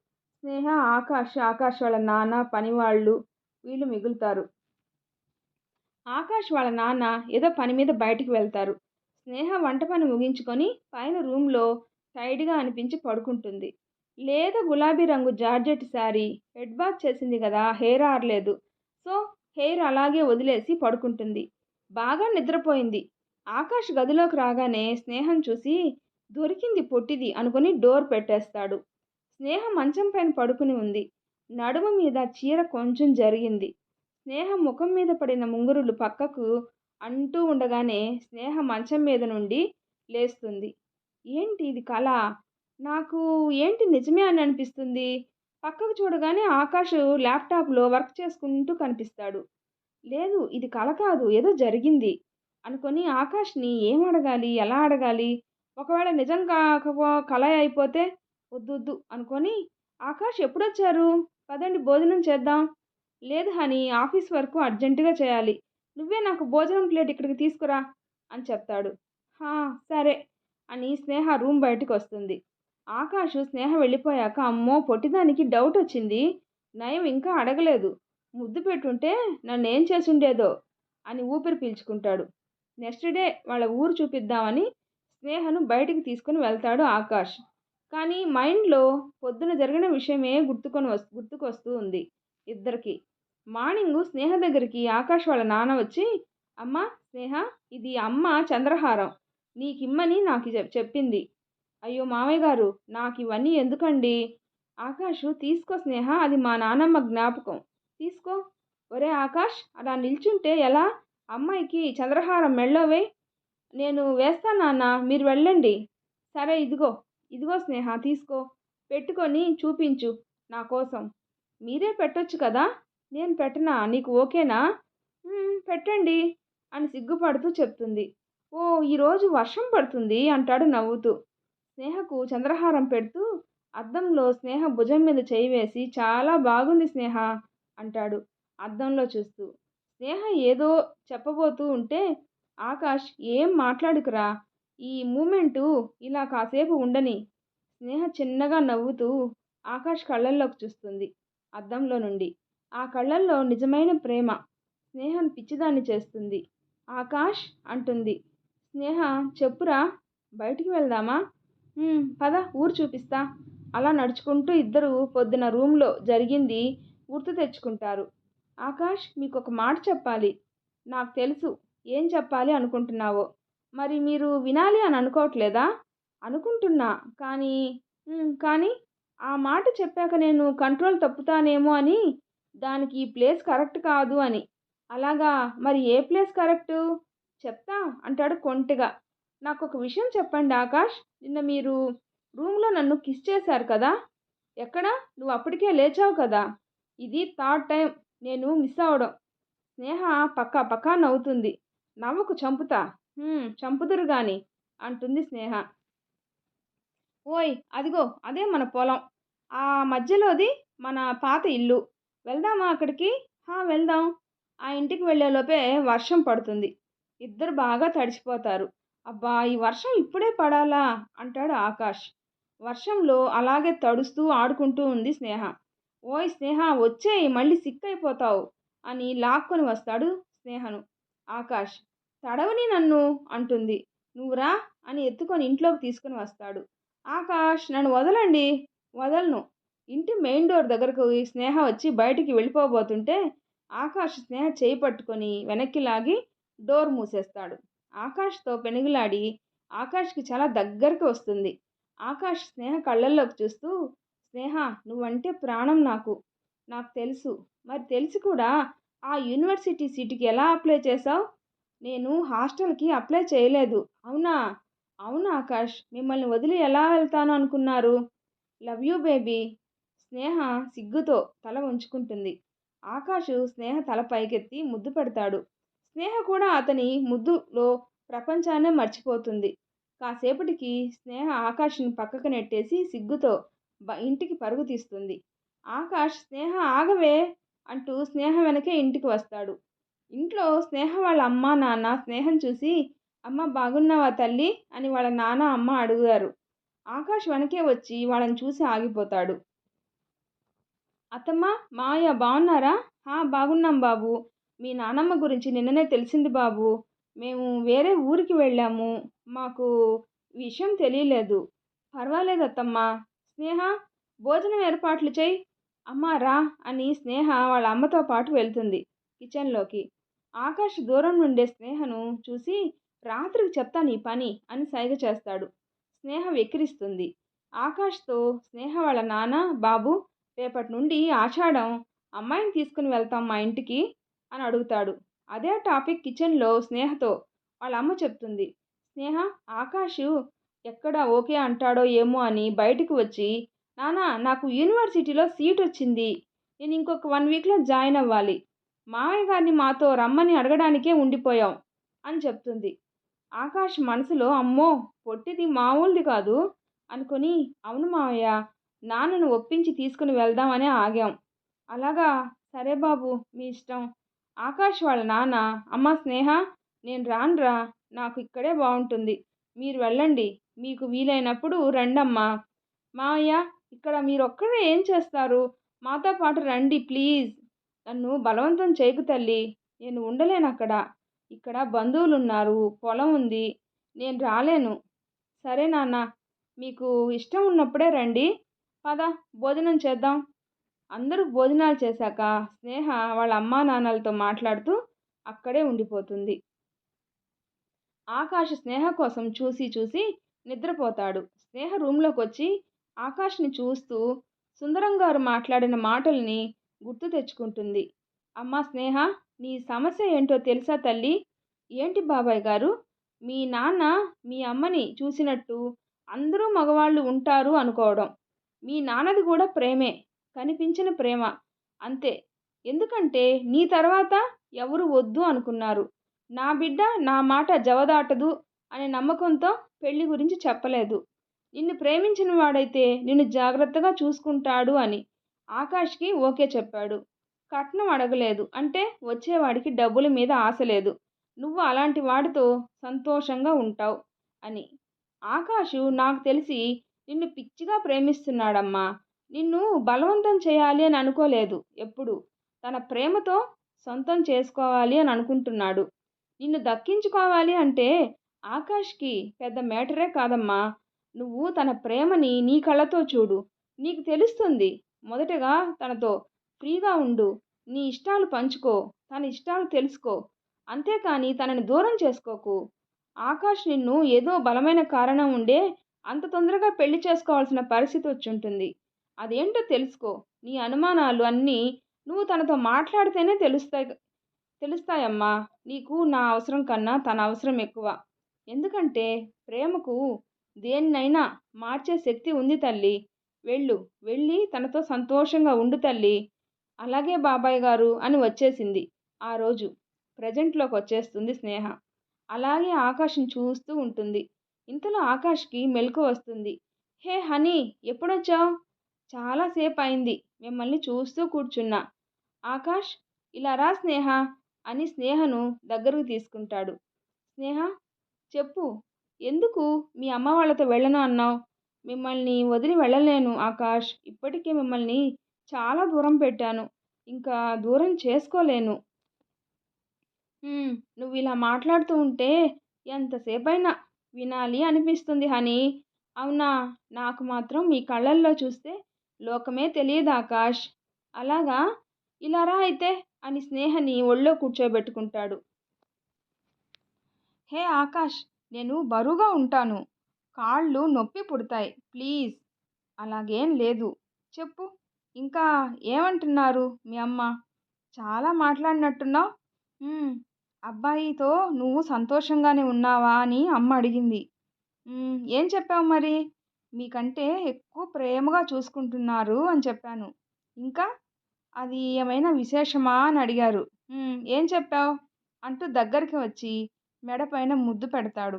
స్నేహ, ఆకాష్ వాళ్ళ నాన్న, పనివాళ్ళు వీళ్ళు మిగులుతారు. ఆకాష్ వాళ్ళ నాన్న ఏదో పని మీద బయటికి వెళ్తారు. స్నేహ వంట పని ముగించుకొని పైన రూమ్లో టైడ్గా అనిపించి పడుకుంటుంది. లేదా గులాబీ రంగు జార్జెట్ శారీ, హెడ్ బాత్ చేసింది కదా, హెయిర్ ఆరలేదు. సో హెయిర్ అలాగే వదిలేసి పడుకుంటుంది. బాగా నిద్రపోయింది. ఆకాష్ గదిలోకి రాగానే స్నేహం చూసి, దొరికింది పొట్టిది అనుకుని డోర్ పెట్టేస్తాడు. స్నేహ మంచం పైన పడుకుని ఉంది. నడుము మీద చీర కొంచెం జరిగింది. స్నేహ ముఖం మీద పడిన ముంగురులు పక్కకు అంటూ ఉండగానే స్నేహ మంచం మీద నుండి లేస్తుంది. ఏంటి ఇది కళ, నాకు ఏంటి నిజమే అని అనిపిస్తుంది. పక్కకు చూడగానే ఆకాష్ ల్యాప్టాప్లో వర్క్ చేసుకుంటూ కనిపిస్తాడు. లేదు ఇది కళ కాదు, ఏదో జరిగింది అనుకొని ఆకాష్ని ఏం అడగాలి, ఎలా అడగాలి, ఒకవేళ నిజం కాకపో కళ అయిపోతే వద్దొద్దు అనుకొని, ఆకాష్ ఎప్పుడొచ్చారు, పదండి భోజనం చేద్దాం. లేదు హనీ, ఆఫీస్ వర్క్ అర్జెంటుగా చేయాలి, నువ్వే నాకు భోజనం ప్లేట్ ఇక్కడికి తీసుకురా అని చెప్తాడు. హా సరే అని స్నేహ రూమ్ బయటకు వస్తుంది. ఆకాష్ స్నేహ వెళ్ళిపోయాక, అమ్మో పొట్టిదానికి డౌట్ వచ్చింది, నయం ఇంకా అడగలేదు, ముద్దు పెట్టుంటే నన్నేం చేసుండేదో అని ఊపిరి పీల్చుకుంటాడు. నెక్స్ట్ డే వాళ్ళ ఊరు చూపిద్దామని స్నేహను బయటికి తీసుకుని వెళ్తాడు ఆకాష్. కానీ మైండ్లో పొద్దున జరిగిన విషయమే గుర్తుకొస్తూ ఉంది ఇద్దరికి. మార్నింగు స్నేహ దగ్గరికి ఆకాష్ వాళ్ళ నాన్న వచ్చి, అమ్మ స్నేహ, ఇది అమ్మ చంద్రహారం నీకిమ్మని నాకు చెప్పింది. అయ్యో మామయ్య గారు, నాకు ఇవన్నీ ఎందుకండి. ఆకాషు తీసుకో స్నేహ, అది మా నానమ్మ జ్ఞాపకం, తీసుకో. ఒరే ఆకాష్, అలా నిల్చుంటే ఎలా, అమ్మాయికి చంద్రహారం మెళ్ళో వేయ్. నేను వేస్తా నాన్న, మీరు వెళ్ళండి. సరే ఇదిగో, ఇదిగో స్నేహ తీసుకో, పెట్టుకొని చూపించు నా కోసం. మీరే పెట్టొచ్చు కదా, నేను పెట్టనా, నీకు ఓకేనా? పెట్టండి అని సిగ్గుపడుతూ చెప్తుంది. ఓ ఈరోజు వర్షం పడుతుంది అంటాడు నవ్వుతూ. స్నేహకు చంద్రహారం పెడుతూ అద్దంలో స్నేహ భుజం మీద చేయి వేసి, చాలా బాగుంది స్నేహ అంటాడు అద్దంలో చూస్తూ. స్నేహ ఏదో చెప్పబోతూ ఉంటే, ఆకాష్ ఏం మాట్లాడుకురా, ఈ మూమెంటు ఇలా కాసేపు ఉండని. స్నేహ చిన్నగా నవ్వుతూ ఆకాష్ కళ్ళల్లోకి చూస్తుంది అద్దంలో నుండి. ఆ కళ్ళల్లో నిజమైన ప్రేమ స్నేహను పిచ్చిదాన్ని చేస్తుంది. ఆకాష్ అంటుంది. స్నేహ చెప్పురా, బయటికి వెళ్దామా? పద ఊరు చూపిస్తా. అలా నడుచుకుంటూ ఇద్దరు పొద్దున రూమ్లో జరిగింది గుర్తు తెచ్చుకుంటారు. ఆకాష్ మీకు ఒక మాట చెప్పాలి. నాకు తెలుసు ఏం చెప్పాలి అనుకుంటున్నావో. మరి మీరు వినాలి అని అనుకోవట్లేదా? అనుకుంటున్నా. కానీ కానీ ఆ మాట చెప్పాక నేను కంట్రోల్ తప్పుతానేమో అని, దానికి ఈ ప్లేస్ కరెక్ట్ కాదు అని. అలాగా? మరి ఏ ప్లేస్ కరెక్టు? చెప్తా అంటాడు కొంటెగా. నాకొక విషయం చెప్పండి ఆకాష్. నిన్న మీరు రూమ్‌లో నన్ను కిస్ చేశారు కదా! ఎక్కడ? నువ్వు అప్పటికే లేచావు కదా! ఇది థర్డ్ టైమ్ నేను మిస్ అవ్వడం. స్నేహ పకా పకా నవ్వుతుంది. నవ్వకు చంపుతా. చంపుదురు గాని అంటుంది స్నేహ. ఓయ్! అదిగో అదే మన పొలం. ఆ మధ్యలోది మన పాత ఇల్లు. వెళ్దామా అక్కడికి? వెళ్దాం. ఆ ఇంటికి వెళ్ళేలోపే వర్షం పడుతుంది. ఇద్దరు బాగా తడిసిపోతారు. అబ్బా! ఈ వర్షం ఇప్పుడే పడాలా? అంటాడు ఆకాష్. వర్షంలో అలాగే తడుస్తూ ఆడుకుంటూ ఉంది స్నేహ. ఓయ్ స్నేహ వచ్చేయ్ మళ్ళీ సిక్కయిపోతావు అని లాక్కొని వస్తాడు స్నేహను ఆకాష్. తడవని నన్ను అంటుంది. నువ్వు రా అని ఎత్తుకొని ఇంట్లోకి తీసుకుని వస్తాడు. ఆకాష్ నన్ను వదలండి. వదలను. ఇంటి మెయిన్ డోర్ దగ్గరకు స్నేహ వచ్చి బయటికి వెళ్ళిపోబోతుంటే ఆకాష్ స్నేహ చేయి పట్టుకొని వెనక్కి లాగి డోర్ మూసేస్తాడు. ఆకాష్తో పెనుగులాడి ఆకాష్కి చాలా దగ్గరికి వస్తుంది. ఆకాష్ స్నేహ కళ్ళల్లోకి చూస్తూ, స్నేహ నువ్వంటే ప్రాణం నాకు. నాకు తెలుసు. మరి తెలిసి కూడా ఆ యూనివర్సిటీ సీటుకి ఎలా అప్లై చేశావు? నేను హాస్టల్కి అప్లై చేయలేదు. అవునా? అవును ఆకాష్. మిమ్మల్ని వదిలి ఎలా వెళ్తాను అనుకున్నారు? Love you baby. స్నేహ సిగ్గుతో తల ఉంచుకుంటుంది. ఆకాషు స్నేహ తల పైకెత్తి ముద్దు పెడతాడు. స్నేహ కూడా అతని ముద్దులో ప్రపంచాన్నే మర్చిపోతుంది. కాసేపటికి స్నేహ ఆకాష్ని పక్కకు నెట్టేసి సిగ్గుతో ఇంటికి పరుగు తీస్తుంది. ఆకాష్ స్నేహ ఆగవే అంటూ స్నేహ వెనకే ఇంటికి వస్తాడు. ఇంట్లో స్నేహ వాళ్ళ అమ్మ నాన్న స్నేహం చూసి అమ్మ బాగున్నావా తల్లి అని వాళ్ళ నాన్న అమ్మ అడుగుతారు. ఆకాష్ వెనకే వచ్చి వాళ్ళని చూసి ఆగిపోతాడు. అత్తమ్మ మావయ్య బాగున్నారా? బాగున్నాం బాబు. మీ నానమ్మ గురించి నిన్ననే తెలిసింది బాబు. మేము వేరే ఊరికి వెళ్ళాము. మాకు విషయం తెలియలేదు. పర్వాలేదు అత్తమ్మ. స్నేహ భోజనం ఏర్పాట్లు చెయ్యి. అమ్మ రా అని స్నేహ వాళ్ళ అమ్మతో పాటు వెళ్తుంది కిచెన్లోకి. ఆకాష్ దూరం నుండే స్నేహను చూసి రాత్రికి చెప్తా నీ పని అని సైగ చేస్తాడు. స్నేహ వెక్కిరిస్తుంది. ఆకాష్తో స్నేహ వాళ్ళ నాన్న బాబు రేపటి నుండి ఆషాఢం అమ్మాయిని తీసుకుని వెళ్తాం మా ఇంటికి అని అడుగుతాడు. అదే టాపిక్ కిచెన్లో స్నేహతో వాళ్ళ అమ్మ చెప్తుంది. స్నేహ ఆకాషు ఎక్కడ ఓకే అంటాడో ఏమో అని బయటికి వచ్చి నాన్న నాకు యూనివర్సిటీలో సీట్ వచ్చింది. నేను ఇంకొక 1 వీక్లో జాయిన్ అవ్వాలి. మామయ్య గారిని మాతో రమ్మని అడగడానికే ఉండిపోయాం అని చెప్తుంది. ఆకాష్ మనసులో అమ్మో పొట్టిది మామూలుది కాదు అనుకుని అవును మావయ్య నాన్నను ఒప్పించి తీసుకుని వెళ్దామని ఆగాం. అలాగా సరే బాబు మీ ఇష్టం. ఆకాష్ వాళ్ళ నాన్న అమ్మ స్నేహ నేను రానురా నాకు ఇక్కడే బాగుంటుంది. మీరు వెళ్ళండి. మీకు వీలైనప్పుడు రండమ్మా. మావయ్య ఇక్కడ మీరొక్కరే ఏం చేస్తారు? మాతో పాటు రండి ప్లీజ్. నన్ను బలవంతం చేయకు తల్లి. నేను ఉండలేనక్కడ. ఇక్కడ బంధువులున్నారు. పొలం ఉంది. నేను రాలేను. సరే నాన్న. మీకు ఇష్టం ఉన్నప్పుడే రండి. పద భోజనం చేద్దాం. అందరూ భోజనాలు చేశాక స్నేహ వాళ్ళ అమ్మా నాన్నలతో మాట్లాడుతూ అక్కడే ఉండిపోతుంది. ఆకాష్ స్నేహ కోసం చూసి చూసి నిద్రపోతాడు. స్నేహ రూమ్లోకి వచ్చి ఆకాష్ని చూస్తూ సుందరం గారు మాట్లాడిన మాటల్ని గుర్తు తెచ్చుకుంటుంది. అమ్మా స్నేహ నీ సమస్య ఏంటో తెలుసా తల్లి? ఏంటి బాబాయ్ గారు? మీ నాన్న మీ అమ్మని చూసినట్టు అందరూ మగవాళ్ళు ఉంటారు అనుకోవడం. మీ నాన్నది కూడా ప్రేమే. కనిపించిన ప్రేమ. అంతే. ఎందుకంటే నీ తర్వాత ఎవరు వద్దు అనుకున్నారు. నా బిడ్డ నా మాట జవదాటదు అనే నమ్మకంతో పెళ్లి గురించి చెప్పలేదు. నిన్ను ప్రేమించిన వాడైతే నిన్ను జాగ్రత్తగా చూసుకుంటాడు అని. ఆకాష్కి ఓకే చెప్పాడు. కట్నం అడగలేదు. అంటే వచ్చేవాడికి డబ్బుల మీద ఆశ లేదు. నువ్వు అలాంటి వాడితో సంతోషంగా ఉంటావు అని. ఆకాషు నాకు తెలిసి నిన్ను పిచ్చిగా ప్రేమిస్తున్నాడమ్మా. నిన్ను బలవంతం చేయాలి అని అనుకోలేదు ఎప్పుడు. తన ప్రేమతో సొంతం చేసుకోవాలి అని అనుకుంటున్నాడు. నిన్ను దక్కించుకోవాలి అంటే ఆకాష్కి పెద్ద మేటరే కాదమ్మా. నువ్వు తన ప్రేమని నీ కళ్ళతో చూడు. నీకు తెలుస్తుంది. మొదటగా తనతో ఫ్రీగా ఉండు. నీ ఇష్టాలు పంచుకో. తన ఇష్టాలు తెలుసుకో. అంతేకాని తనని దూరం చేసుకోకు. ఆకాష్ నిన్ను ఏదో బలమైన కారణం ఉండే అంత తొందరగా పెళ్లి చేసుకోవాల్సిన పరిస్థితి వచ్చుంటుంది. అదేంటో తెలుసుకో. నీ అనుమానాలు అన్నీ నువ్వు తనతో మాట్లాడితేనే తెలుస్తాయమ్మా. నీకు నా అవసరం కన్నా తన అవసరం ఎక్కువ. ఎందుకంటే ప్రేమకు దేన్నైనా మార్చే శక్తి ఉంది తల్లి. వెళ్ళు, వెళ్ళి తనతో సంతోషంగా ఉండు తల్లి. అలాగే బాబాయ్ గారు అని వచ్చేసింది ఆ రోజు. ప్రెజెంట్లోకి వచ్చేస్తుంది స్నేహ. అలాగే ఆకాష్ని చూస్తూ ఉంటుంది. ఇంతలో ఆకాష్కి మెలకు వస్తుంది. హే హనీ, ఎప్పుడొచ్చావు? చాలాసేపు అయింది. మిమ్మల్ని చూస్తూ కూర్చున్నా. ఆకాష్, ఇలా రా స్నేహ అని స్నేహను దగ్గరకు తీసుకుంటాడు. స్నేహ, చెప్పు, ఎందుకు మీ అమ్మ వాళ్ళతో వెళ్ళను అన్నావు? మిమ్మల్ని వదిలి వెళ్ళలేను ఆకాష్. ఇప్పటికే మిమ్మల్ని చాలా దూరం పెట్టాను. ఇంకా దూరం చేసుకోలేను. నువ్వు ఇలా మాట్లాడుతూ ఉంటే ఎంతసేపైనా వినాలి అనిపిస్తుంది హనీ. అవునా? నాకు మాత్రం మీ కళ్ళల్లో చూస్తే లోకమే తెలియదు ఆకాష్. అలాగా? ఇలా రా అయితే అని స్నేహని ఒళ్ళో కూర్చోబెట్టుకుంటాడు. హే ఆకాష్, నేను బరువుగా ఉంటాను. కాళ్ళు నొప్పి పుడతాయి. ప్లీజ్. అలాగేం లేదు. చెప్పు, ఇంకా ఏమంటున్నారు మీ అమ్మ? చాలా మాట్లాడినట్టున్నావు. అబ్బాయితో నువ్వు సంతోషంగానే ఉన్నావా అని అమ్మ అడిగింది. ఏం చెప్పావు మరి? మీకంటే ఎక్కువ ప్రేమగా చూసుకుంటున్నారు అని చెప్పాను. ఇంకా అది ఏమైనా విశేషమా అని అడిగారు. ఏం చెప్పావు అంటూ దగ్గరికి వచ్చి మెడపైన ముద్దు పెడతాడు.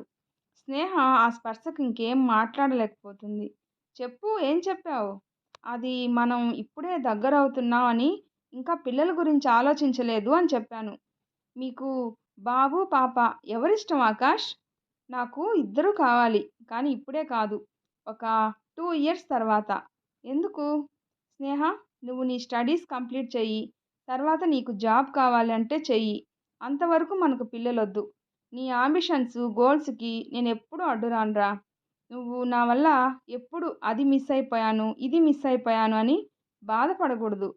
స్నేహ ఆ స్పర్శకు ఇంకేం మాట్లాడలేకపోతుంది. చెప్పు, ఏం చెప్పావు? అది మనం ఇప్పుడే దగ్గరవుతున్నాం అని, ఇంకా పిల్లల గురించి ఆలోచించలేదు అని చెప్పాను. మీకు బాబు, పాప ఎవరిష్టం ఆకాష్? నాకు ఇద్దరూ కావాలి. కానీ ఇప్పుడే కాదు. ఒక 2 ఇయర్స్ తర్వాత. ఎందుకు? స్నేహ, నువ్వు నీ స్టడీస్ కంప్లీట్ చెయ్యి. తర్వాత నీకు జాబ్ కావాలంటే చెయ్యి. అంతవరకు మనకు పిల్లలొద్దు. నీ అంబిషన్స్, గోల్స్‌కి నేనెప్పుడూ అడ్డు రానురా. నువ్వు నా వల్ల ఎప్పుడు అది మిస్ అయిపోయాను, ఇది మిస్ అయిపోయాను అని బాధపడకూడదు.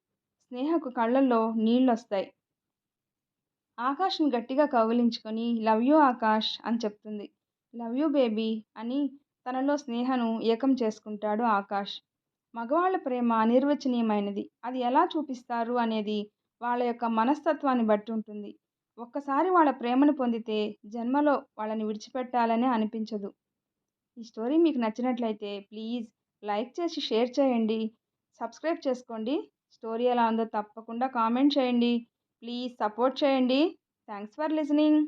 స్నేహకు కళ్ళల్లో నీళ్లొస్తాయి. ఆకాష్‌ని గట్టిగా కౌగిలించుకొని లవ్ యూ ఆకాష్ అని చెప్తుంది. లవ్ యూ బేబీ అని తనలో స్నేహను ఏకం చేసుకుంటాడు ఆకాష్. మగవాళ్ళ ప్రేమ అనిర్వచనీయమైనది. అది ఎలా చూపిస్తారు అనేది వాళ్ళ యొక్క మనస్తత్వాన్ని బట్టి ఉంటుంది. ఒక్కసారి వాళ్ళ ప్రేమను పొందితే జన్మలో వాళ్ళని విడిచిపెట్టాలనే అనిపించదు. ఈ స్టోరీ మీకు నచ్చినట్లయితే ప్లీజ్ లైక్ చేసి షేర్ చేయండి. సబ్స్క్రైబ్ చేసుకోండి. స్టోరీ ఎలా ఉందో తప్పకుండా కామెంట్ చేయండి. ప్లీజ్ సపోర్ట్ చేయండి. Thanks for listening.